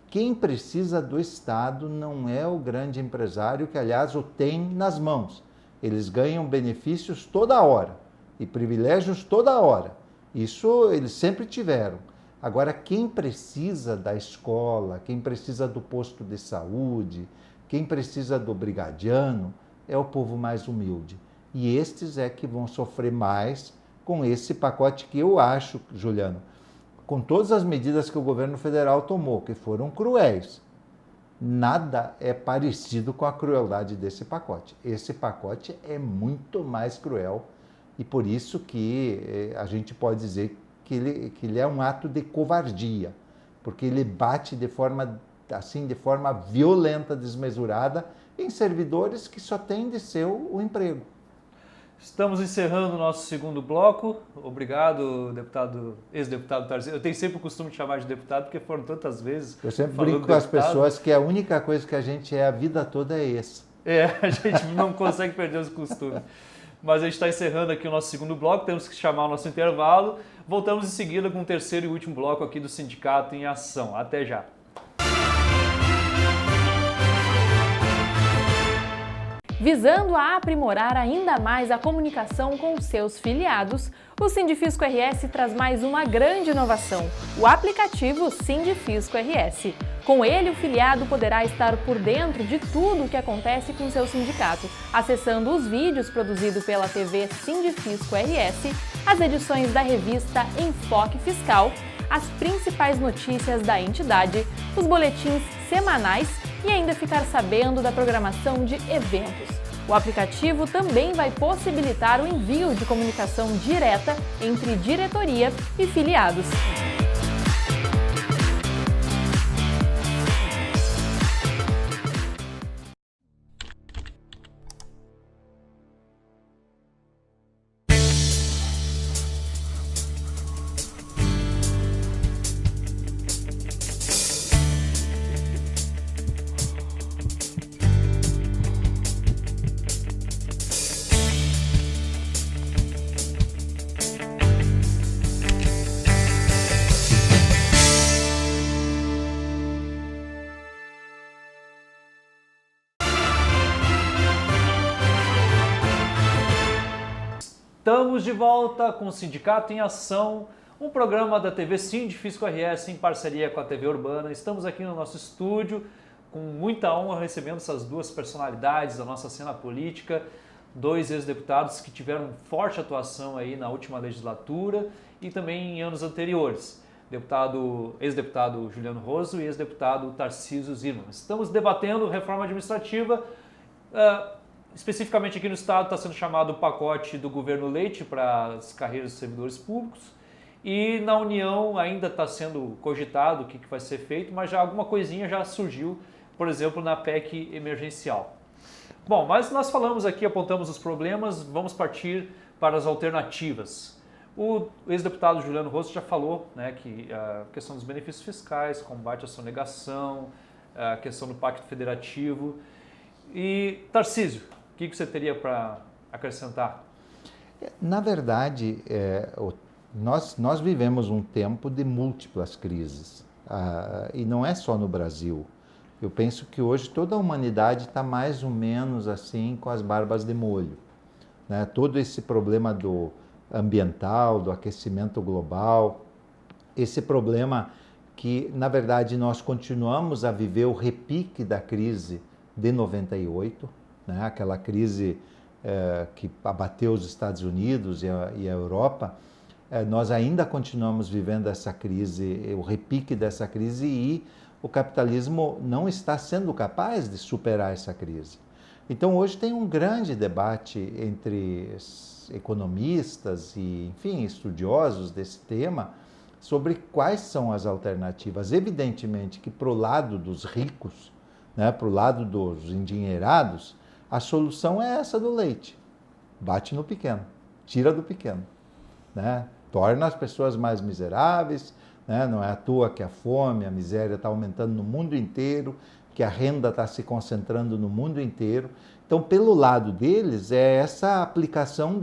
Quem precisa do Estado não é o grande empresário, que aliás o tem nas mãos. Eles ganham benefícios toda hora e privilégios toda hora. Isso eles sempre tiveram. Agora, quem precisa da escola, quem precisa do posto de saúde, quem precisa do brigadiano, é o povo mais humilde. E estes é que vão sofrer mais com esse pacote que eu acho, Juliano, com todas as medidas que o governo federal tomou, que foram cruéis, nada é parecido com a crueldade desse pacote. Esse pacote é muito mais cruel e por isso que a gente pode dizer que ele é um ato de covardia, porque ele bate de forma violenta, desmesurada, em servidores que só têm de ser o emprego. Estamos encerrando o nosso segundo bloco. Obrigado, ex-deputado Tarcísio. Eu tenho sempre o costume de chamar de deputado, porque foram tantas vezes. Eu sempre brinco com as pessoas que a única coisa que a gente é a vida toda é esse. A gente não consegue perder os costumes. Mas a gente está encerrando aqui o nosso segundo bloco, temos que chamar o nosso intervalo. Voltamos em seguida com o terceiro e último bloco aqui do Sindicato em Ação. Até já! Visando a aprimorar ainda mais a comunicação com os seus filiados, o Sindifisco RS traz mais uma grande inovação, o aplicativo Sindifisco RS. Com ele, o filiado poderá estar por dentro de tudo o que acontece com seu sindicato, acessando os vídeos produzidos pela TV Sindifisco RS, as edições da revista Enfoque Fiscal, as principais notícias da entidade, os boletins semanais e ainda ficar sabendo da programação de eventos. O aplicativo também vai possibilitar o envio de comunicação direta entre diretoria e filiados. Estamos de volta com o Sindicato em Ação, um programa da TV Sindifisco RS em parceria com a TV Urbana. Estamos aqui no nosso estúdio com muita honra recebendo essas duas personalidades da nossa cena política, dois ex-deputados que tiveram forte atuação aí na última legislatura e também em anos anteriores. Ex-deputado Juliano Rosso e ex-deputado Tarcísio Zirman. Estamos debatendo reforma administrativa. Especificamente aqui no estado está sendo chamado o pacote do governo Leite para as carreiras dos servidores públicos e na União ainda está sendo cogitado o que vai ser feito, mas já alguma coisinha já surgiu, por exemplo, na PEC emergencial. Bom, mas nós falamos aqui, apontamos os problemas, vamos partir para as alternativas. O ex-deputado Juliano Rosso já falou, né, que a questão dos benefícios fiscais, combate à sonegação, a questão do Pacto Federativo. E Tarcísio, o que você teria para acrescentar? Na verdade, nós vivemos um tempo de múltiplas crises, e não é só no Brasil. Eu penso que hoje toda a humanidade está mais ou menos assim com as barbas de molho, né? Todo esse problema do ambiental, do aquecimento global, esse problema que, na verdade, nós continuamos a viver o repique da crise de 98, né? Aquela crise que abateu os Estados Unidos e a Europa, nós ainda continuamos vivendo essa crise, o repique dessa crise, e o capitalismo não está sendo capaz de superar essa crise. Então, hoje tem um grande debate entre economistas e, enfim, estudiosos desse tema sobre quais são as alternativas. Evidentemente que para o lado dos ricos, né, para o lado dos endinheirados, a solução é essa do leite. Bate no pequeno, tira do pequeno, né? Torna as pessoas mais miseráveis, né? Não é à toa que a fome, a miséria está aumentando no mundo inteiro, que a renda está se concentrando no mundo inteiro. Então, pelo lado deles, é essa aplicação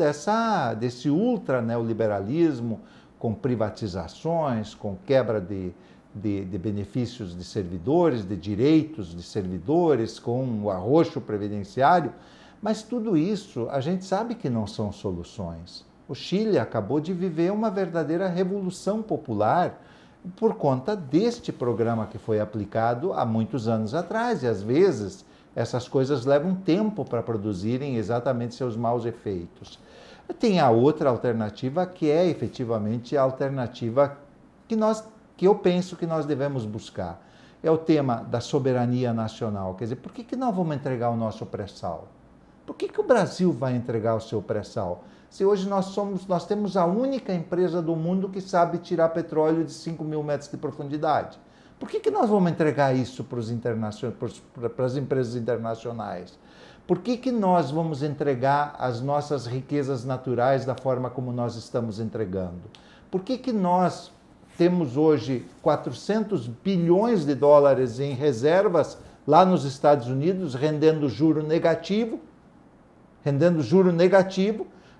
desse ultra neoliberalismo, com privatizações, com quebra de benefícios de servidores, de direitos de servidores, com o arroxo previdenciário. Mas tudo isso a gente sabe que não são soluções. O Chile acabou de viver uma verdadeira revolução popular por conta deste programa que foi aplicado há muitos anos atrás. E às vezes essas coisas levam tempo para produzirem exatamente seus maus efeitos. Tem a outra alternativa, que é efetivamente a alternativa que eu penso que nós devemos buscar. É o tema da soberania nacional. Quer dizer, por que não vamos entregar o nosso pré-sal? Por que o Brasil vai entregar o seu pré-sal? Se hoje nós temos a única empresa do mundo que sabe tirar petróleo de 5 mil metros de profundidade. Por que nós vamos entregar isso para as empresas internacionais? Por que nós vamos entregar as nossas riquezas naturais da forma como nós estamos entregando? Por que nós temos hoje 400 bilhões de dólares em reservas lá nos Estados Unidos, rendendo juro negativo,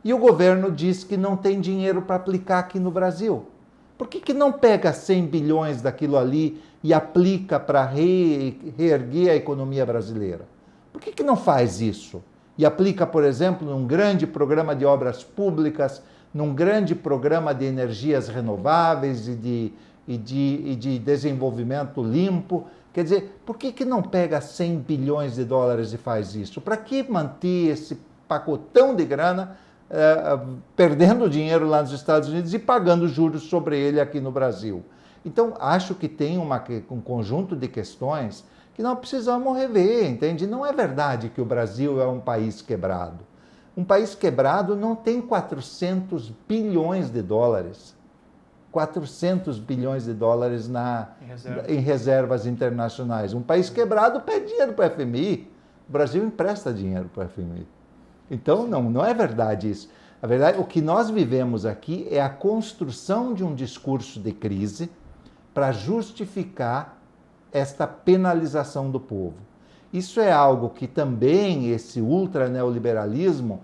e o governo diz que não tem dinheiro para aplicar aqui no Brasil? Por que não pega 100 bilhões daquilo ali e aplica para reerguer a economia brasileira? Por que não faz isso? E aplica, por exemplo, num grande programa de obras públicas, num grande programa de energias renováveis e de desenvolvimento limpo. Quer dizer, por que não pega 100 bilhões de dólares e faz isso? Para que manter esse pacotão de grana perdendo dinheiro lá nos Estados Unidos e pagando juros sobre ele aqui no Brasil? Então, acho que tem um conjunto de questões que nós precisamos rever, entende? Não é verdade que o Brasil é um país quebrado. Um país quebrado não tem 400 bilhões de dólares. 400 bilhões de dólares em reservas internacionais. Um país quebrado pede dinheiro para o FMI. O Brasil empresta dinheiro para o FMI. Então, não é verdade isso. A verdade, o que nós vivemos aqui é a construção de um discurso de crise para justificar esta penalização do povo. Isso é algo que também esse ultra-neoliberalismo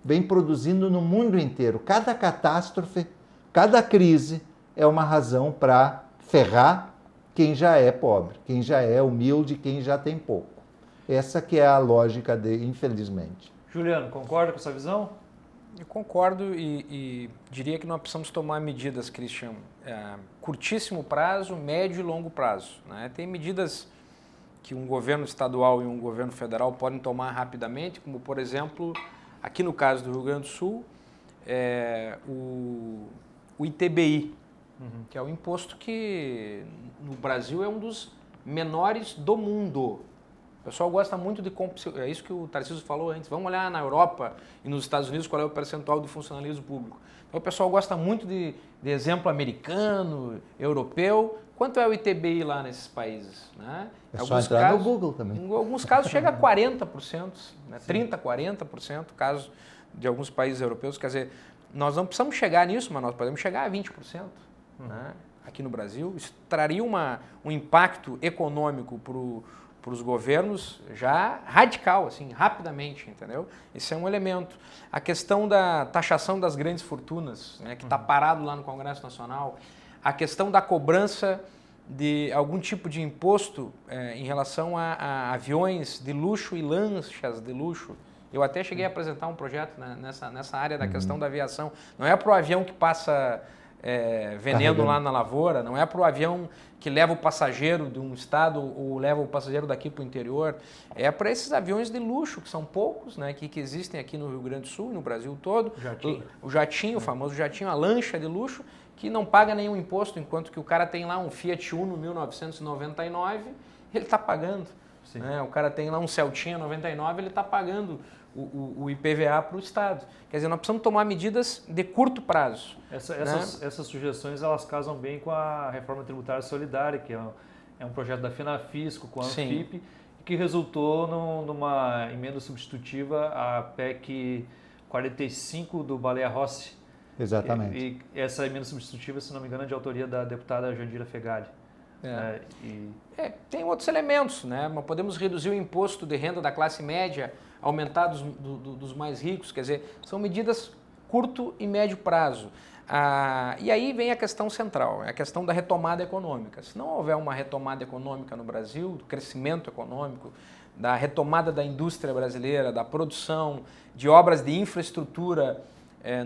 vem produzindo no mundo inteiro. Cada catástrofe, cada crise é uma razão para ferrar quem já é pobre, quem já é humilde, quem já tem pouco. Essa que é a lógica infelizmente. Juliano, concorda com essa visão? Eu concordo e diria que nós precisamos tomar medidas, Christian, curtíssimo prazo, médio e longo prazo, né? Tem medidas que um governo estadual e um governo federal podem tomar rapidamente, como, por exemplo, aqui no caso do Rio Grande do Sul, o ITBI, que é o imposto que no Brasil é um dos menores do mundo. O pessoal gosta muito de... É isso que o Tarcísio falou antes. Vamos olhar na Europa e nos Estados Unidos qual é o percentual de funcionalismo público. Então, o pessoal gosta muito de exemplo americano, europeu. Quanto é o ITBI lá nesses países? Né? É só entrar no Google também. Em alguns casos chega a 40%, né? 30%, 40%, casos de alguns países europeus. Quer dizer, nós não precisamos chegar nisso, mas nós podemos chegar a 20%. Né? Aqui no Brasil, isso traria um impacto econômico para os governos já radical, assim, rapidamente, entendeu? Esse é um elemento. A questão da taxação das grandes fortunas, né, que está parado lá no Congresso Nacional, a questão da cobrança de algum tipo de imposto em relação a aviões de luxo e lanchas de luxo. Eu até cheguei a apresentar um projeto, né, nessa área da questão da aviação. Não é para o avião que passa veneno lá na lavoura, não é para o avião que leva o passageiro de um estado ou leva o passageiro daqui para o interior, é para esses aviões de luxo, que são poucos, né, que existem aqui no Rio Grande do Sul e no Brasil todo. O jatinho, o famoso jatinho, a lancha de luxo, que não paga nenhum imposto, enquanto que o cara tem lá um Fiat Uno 1999, ele está pagando. Né? O cara tem lá um Celtinha 99, ele está pagando o IPVA para o Estado. Quer dizer, nós precisamos tomar medidas de curto prazo. Essas sugestões, elas casam bem com a reforma tributária solidária, que é um projeto da Finafisco com a Anfip, que resultou numa emenda substitutiva à PEC 45 do Baleia Rossi. Exatamente. E essa emenda substitutiva, se não me engano, é de autoria da deputada Jandira Fegali. Tem outros elementos, né? Mas podemos reduzir o imposto de renda da classe média, aumentar dos mais ricos, quer dizer, são medidas curto e médio prazo. E aí vem a questão central, a questão da retomada econômica. Se não houver uma retomada econômica no Brasil, do crescimento econômico, da retomada da indústria brasileira, da produção, de obras de infraestrutura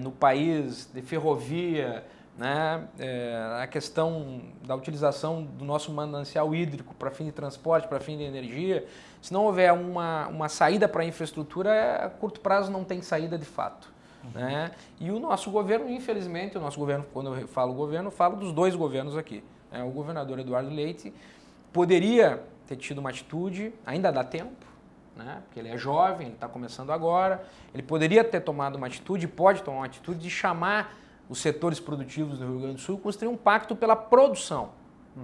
no país, de ferrovia, né? A questão da utilização do nosso manancial hídrico para fim de transporte, para fim de energia, se não houver uma saída para a infraestrutura, a curto prazo não tem saída de fato. Né? E o nosso governo, infelizmente, quando eu falo governo, eu falo dos dois governos aqui. O governador Eduardo Leite poderia ter tido uma atitude, ainda dá tempo, né? Porque ele é jovem, ele está começando agora, ele poderia ter tomado uma atitude, pode tomar uma atitude de chamar os setores produtivos do Rio Grande do Sul, construir um pacto pela produção,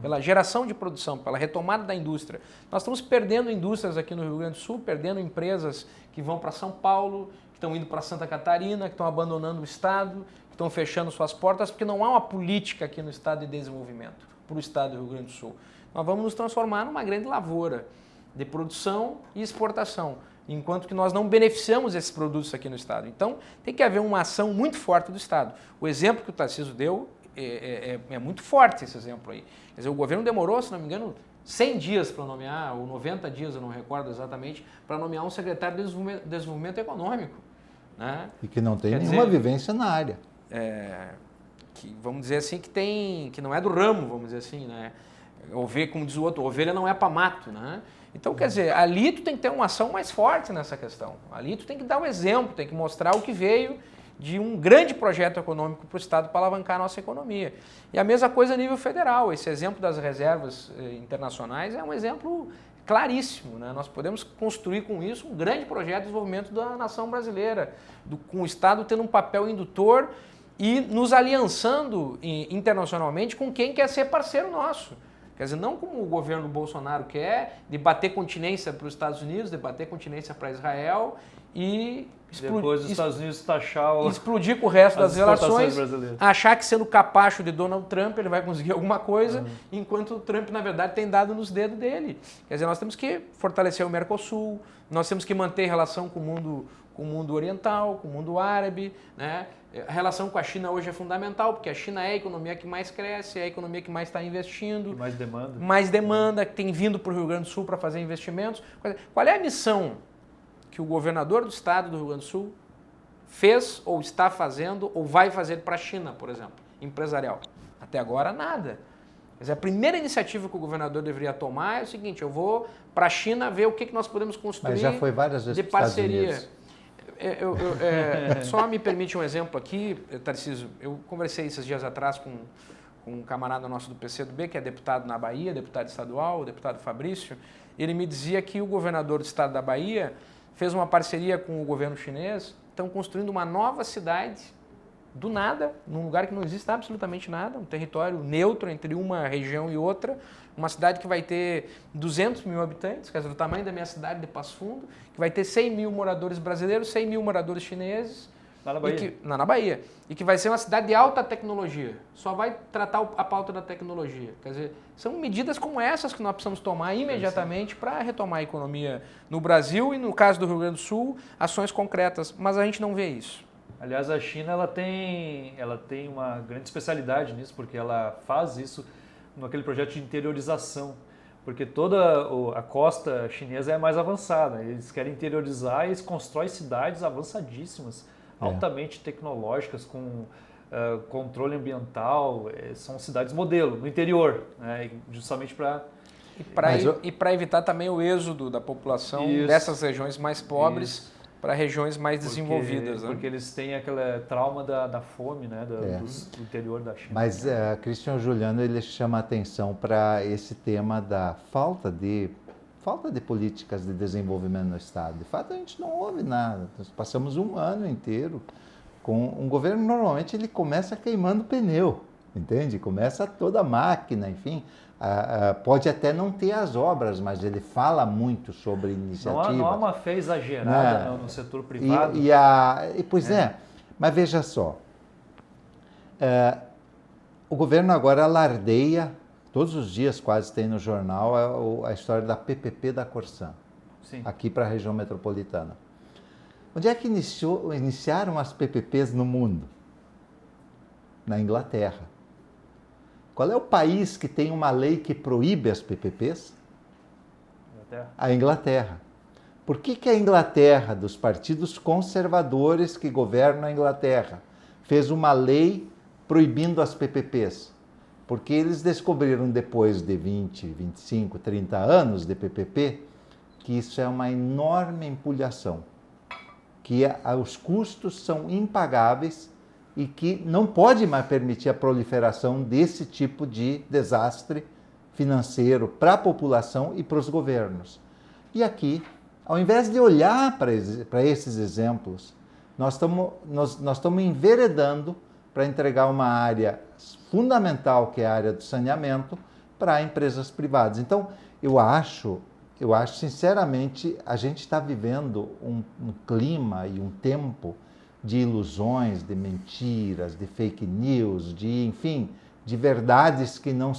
pela geração de produção, pela retomada da indústria. Nós estamos perdendo indústrias aqui no Rio Grande do Sul, perdendo empresas que vão para São Paulo, que estão indo para Santa Catarina, que estão abandonando o estado, que estão fechando suas portas, porque não há uma política aqui no estado de desenvolvimento para o estado do Rio Grande do Sul. Nós vamos nos transformar numa grande lavoura de produção e exportação, enquanto que nós não beneficiamos esses produtos aqui no estado. Então, tem que haver uma ação muito forte do estado. O exemplo que o Tarcísio deu é muito forte, esse exemplo aí. Quer dizer, o governo demorou, se não me engano, 100 dias para nomear, ou 90 dias, eu não recordo exatamente, para nomear um secretário de desenvolvimento econômico. Né? E que não tem nenhuma vivência na área. Que, vamos dizer assim, que não é do ramo, vamos dizer assim, né? Como diz o outro, ovelha não é para mato, né? Então, quer dizer, ali tu tem que ter uma ação mais forte nessa questão. Ali tu tem que dar um exemplo, tem que mostrar o que veio de um grande projeto econômico para o Estado para alavancar a nossa economia. E a mesma coisa a nível federal. Esse exemplo das reservas internacionais é um exemplo claríssimo, né? Nós podemos construir com isso um grande projeto de desenvolvimento da nação brasileira, com o Estado tendo um papel indutor e nos aliançando internacionalmente com quem quer ser parceiro nosso. Quer dizer, não como o governo Bolsonaro quer, de bater continência para os Estados Unidos, de bater continência para Israel e depois os Estados Unidos taxar explodir com o resto das relações, brasileiras. Achar que sendo capacho de Donald Trump ele vai conseguir alguma coisa, enquanto o Trump, na verdade, tem dado nos dedos dele. Quer dizer, nós temos que fortalecer o Mercosul, nós temos que manter relação com o mundo oriental, com o mundo árabe, né? A relação com a China hoje é fundamental, porque a China é a economia que mais cresce, é a economia que mais está investindo. Mais demanda. Mais demanda, que tem vindo para o Rio Grande do Sul para fazer investimentos. Qual é a missão que o governador do estado do Rio Grande do Sul fez, ou está fazendo, ou vai fazer para a China, por exemplo, empresarial? Até agora, nada. Quer dizer, a primeira iniciativa que o governador deveria tomar é o seguinte: eu vou para a China ver o que nós podemos construir. Mas já foi várias vezes de parceria. Só me permite um exemplo aqui, Tarcísio. Eu conversei esses dias atrás com um camarada nosso do PCdoB, que é deputado na Bahia, deputado estadual, o deputado Fabrício. Ele me dizia que o governador do estado da Bahia fez uma parceria com o governo chinês, estão construindo uma nova cidade, do nada, num lugar que não existe absolutamente nada, um território neutro entre uma região e outra, uma cidade que vai ter 200 mil habitantes, quer dizer, o tamanho da minha cidade de Passo Fundo, que vai ter 100 mil moradores brasileiros, 100 mil moradores chineses. Lá na Bahia. Na Bahia. E que vai ser uma cidade de alta tecnologia. Só vai tratar a pauta da tecnologia. Quer dizer, são medidas como essas que nós precisamos tomar imediatamente para retomar a economia no Brasil e, no caso do Rio Grande do Sul, ações concretas. Mas a gente não vê isso. Aliás, a China ela tem uma grande especialidade nisso, porque ela faz isso naquele projeto de interiorização. Porque toda a costa chinesa é mais avançada. Eles querem interiorizar e eles constroem cidades avançadíssimas, altamente tecnológicas, com controle ambiental. São cidades modelo, no interior, né? Justamente para... E para evitar também o êxodo da população dessas regiões mais pobres para regiões mais desenvolvidas. Porque eles têm aquele trauma da fome, né? Do interior da China. Mas Cristian Juliano ele chama a atenção para esse tema da falta de políticas de desenvolvimento no Estado. De fato, a gente não ouve nada. Nós passamos um ano inteiro com um governo, normalmente ele começa queimando pneu, entende? Começa toda a máquina, enfim. Pode até não ter as obras, mas ele fala muito sobre iniciativa. Não há uma fé exagerada no setor privado. Mas veja só, o governo agora alardeia Todos os dias quase tem no jornal a história da PPP da Corsan, Sim. aqui para a região metropolitana. Onde é que iniciaram as PPPs no mundo? Na Inglaterra. Qual é o país que tem uma lei que proíbe as PPPs? Inglaterra. A Inglaterra. Por que a Inglaterra, dos partidos conservadores que governam a Inglaterra, fez uma lei proibindo as PPPs? Porque eles descobriram depois de 20, 25, 30 anos de PPP que isso é uma enorme empulhação, que os custos são impagáveis e que não pode mais permitir a proliferação desse tipo de desastre financeiro para a população e para os governos. E aqui, ao invés de olhar para esses exemplos, nós estamos enveredando para entregar uma área fundamental, que é a área do saneamento, para empresas privadas. Então, eu acho sinceramente, a gente está vivendo um clima e um tempo de ilusões, de mentiras, de fake news, enfim, de verdades que não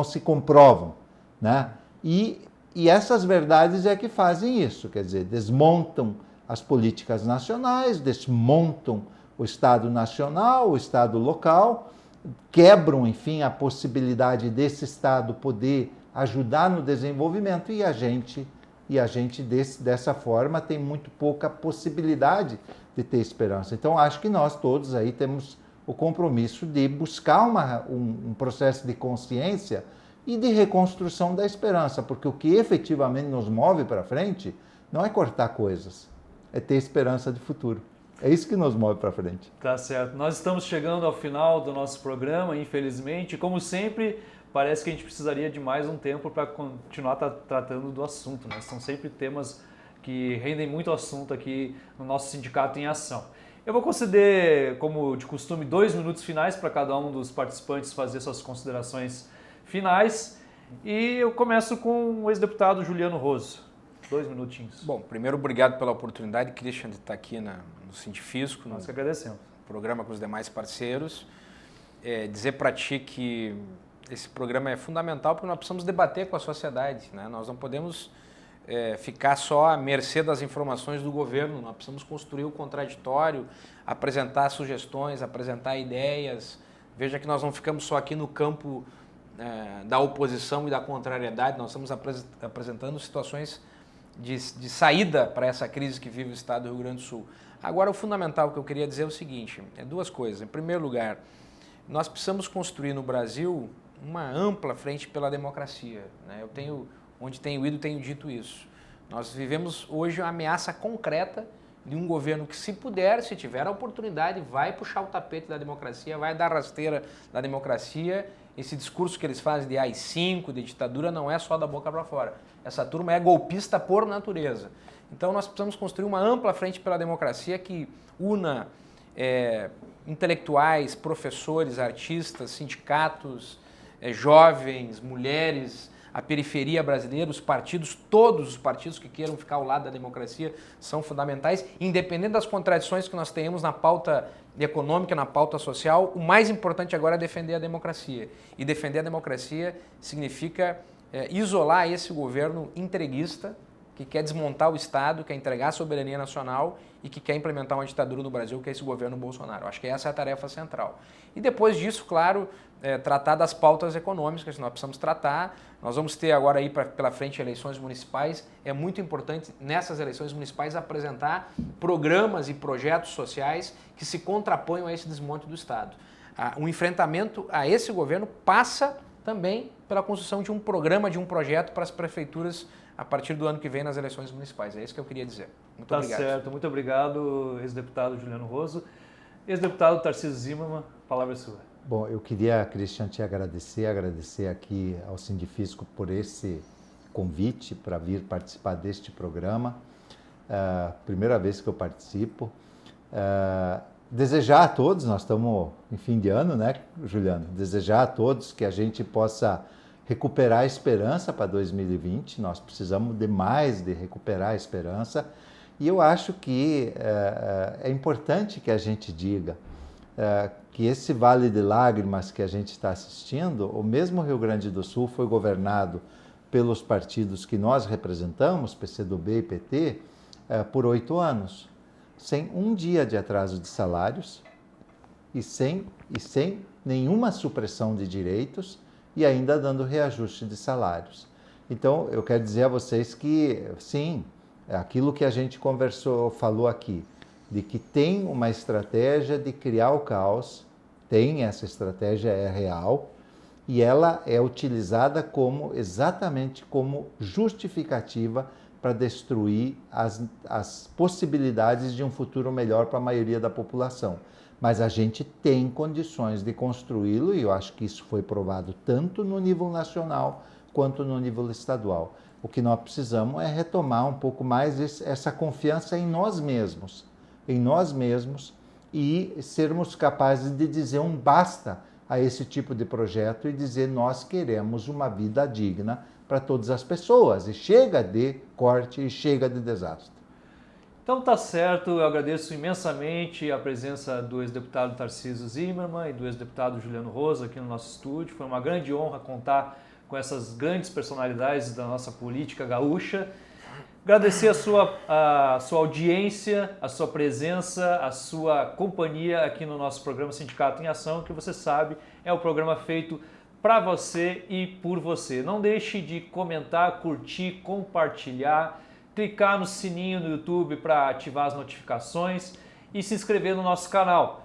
se comprovam, né? E essas verdades é que fazem isso, quer dizer, desmontam as políticas nacionais, desmontam o Estado nacional, o Estado local, quebram, enfim, a possibilidade desse Estado poder ajudar no desenvolvimento e a gente dessa forma tem muito pouca possibilidade de ter esperança. Então, acho que nós todos aí temos o compromisso de buscar um processo de consciência e de reconstrução da esperança, porque o que efetivamente nos move para frente não é cortar coisas, é ter esperança de futuro. É isso que nos move para frente. Tá certo. Nós estamos chegando ao final do nosso programa, infelizmente. Como sempre, parece que a gente precisaria de mais um tempo para continuar tratando do assunto, né? São sempre temas que rendem muito assunto aqui no nosso Sindicato em Ação. Eu vou conceder, como de costume, 2 minutos finais para cada um dos participantes fazer suas considerações finais. E eu começo com o ex-deputado Juliano Roso. 2 minutinhos. Bom, primeiro, obrigado pela oportunidade, Christian, de estar aqui no Sindifisco, Nós que agradecemos. Programa com os demais parceiros. Dizer para ti que esse programa é fundamental porque nós precisamos debater com a sociedade, né? Nós não podemos ficar só à mercê das informações do governo, nós precisamos construir o contraditório, apresentar sugestões, apresentar ideias. Veja que nós não ficamos só aqui no campo da oposição e da contrariedade, nós estamos apresentando situações de saída para essa crise que vive o Estado do Rio Grande do Sul. Agora, o fundamental que eu queria dizer é o seguinte, 2 coisas. Em primeiro lugar, nós precisamos construir no Brasil uma ampla frente pela democracia, né? Onde tenho ido, tenho dito isso. Nós vivemos hoje uma ameaça concreta de um governo que, se puder, se tiver a oportunidade, vai puxar o tapete da democracia, vai dar rasteira da democracia. Esse discurso que eles fazem de AI-5, de ditadura, não é só da boca para fora. Essa turma é golpista por natureza. Então nós precisamos construir uma ampla frente pela democracia que una intelectuais, professores, artistas, sindicatos, jovens, mulheres, a periferia brasileira, os partidos, todos os partidos que queiram ficar ao lado da democracia são fundamentais, independente das contradições que nós tenhamos na pauta econômica, na pauta social. O mais importante agora é defender a democracia. E defender a democracia significa isolar esse governo entreguista, que quer desmontar o Estado, quer entregar a soberania nacional e que quer implementar uma ditadura no Brasil, que é esse governo Bolsonaro. Acho que essa é a tarefa central. E depois disso, claro, tratar das pautas econômicas que nós precisamos tratar. Nós vamos ter agora aí pela frente eleições municipais. É muito importante nessas eleições municipais apresentar programas e projetos sociais que se contraponham a esse desmonte do Estado. O enfrentamento a esse governo passa também pela construção de um programa, de um projeto para as prefeituras a partir do ano que vem nas eleições municipais. É isso que eu queria dizer. Muito obrigado. Tá certo. Muito obrigado, ex-deputado Juliano Roso. Ex-deputado Tarcísio Zimmermann, a palavra é sua. Bom, eu queria, Christian, te agradecer aqui ao Sindifisco por esse convite para vir participar deste programa. Primeira vez que eu participo. Desejar a todos, nós estamos em fim de ano, né, Juliano? Desejar a todos que a gente possa recuperar a esperança para 2020. Nós precisamos demais de recuperar a esperança. E eu acho que é importante que a gente diga, que esse vale de lágrimas que a gente está assistindo, o mesmo Rio Grande do Sul foi governado pelos partidos que nós representamos, PCdoB e PT, por 8 anos, sem um dia de atraso de salários e sem nenhuma supressão de direitos e ainda dando reajuste de salários. Então, eu quero dizer a vocês que, sim, aquilo que a gente falou aqui, de que tem uma estratégia de criar o caos, essa estratégia é real, e ela é utilizada exatamente como justificativa para destruir as possibilidades de um futuro melhor para a maioria da população. Mas a gente tem condições de construí-lo, e eu acho que isso foi provado tanto no nível nacional quanto no nível estadual. O que nós precisamos é retomar um pouco mais essa confiança em nós mesmos, e sermos capazes de dizer um basta a esse tipo de projeto e dizer nós queremos uma vida digna para todas as pessoas, e chega de corte e chega de desastre. Então tá certo, eu agradeço imensamente a presença do ex-deputado Tarcísio Zimmermann e do ex-deputado Juliano Rosa aqui no nosso estúdio. Foi uma grande honra contar com essas grandes personalidades da nossa política gaúcha. Agradecer a sua audiência, a sua presença, a sua companhia aqui no nosso programa Sindicato em Ação, que você sabe é um programa feito para você e por você. Não deixe de comentar, curtir, compartilhar, clicar no sininho no YouTube para ativar as notificações e se inscrever no nosso canal.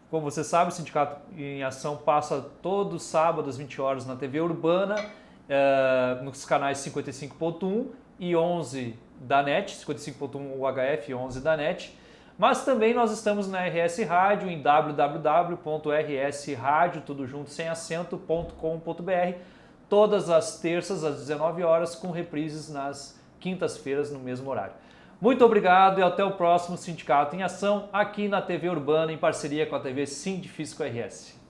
Como você sabe, o Sindicato em Ação passa todo sábado às 20 horas na TV Urbana, nos canais 55.1 e 11 da NET, 55.1 UHF e 11 da NET. Mas também nós estamos na RS Rádio em www.rsradio.com.br todas as terças às 19 horas com reprises nas quintas-feiras no mesmo horário. Muito obrigado e até o próximo Sindicato em Ação aqui na TV Urbana em parceria com a TV Sindifisco RS.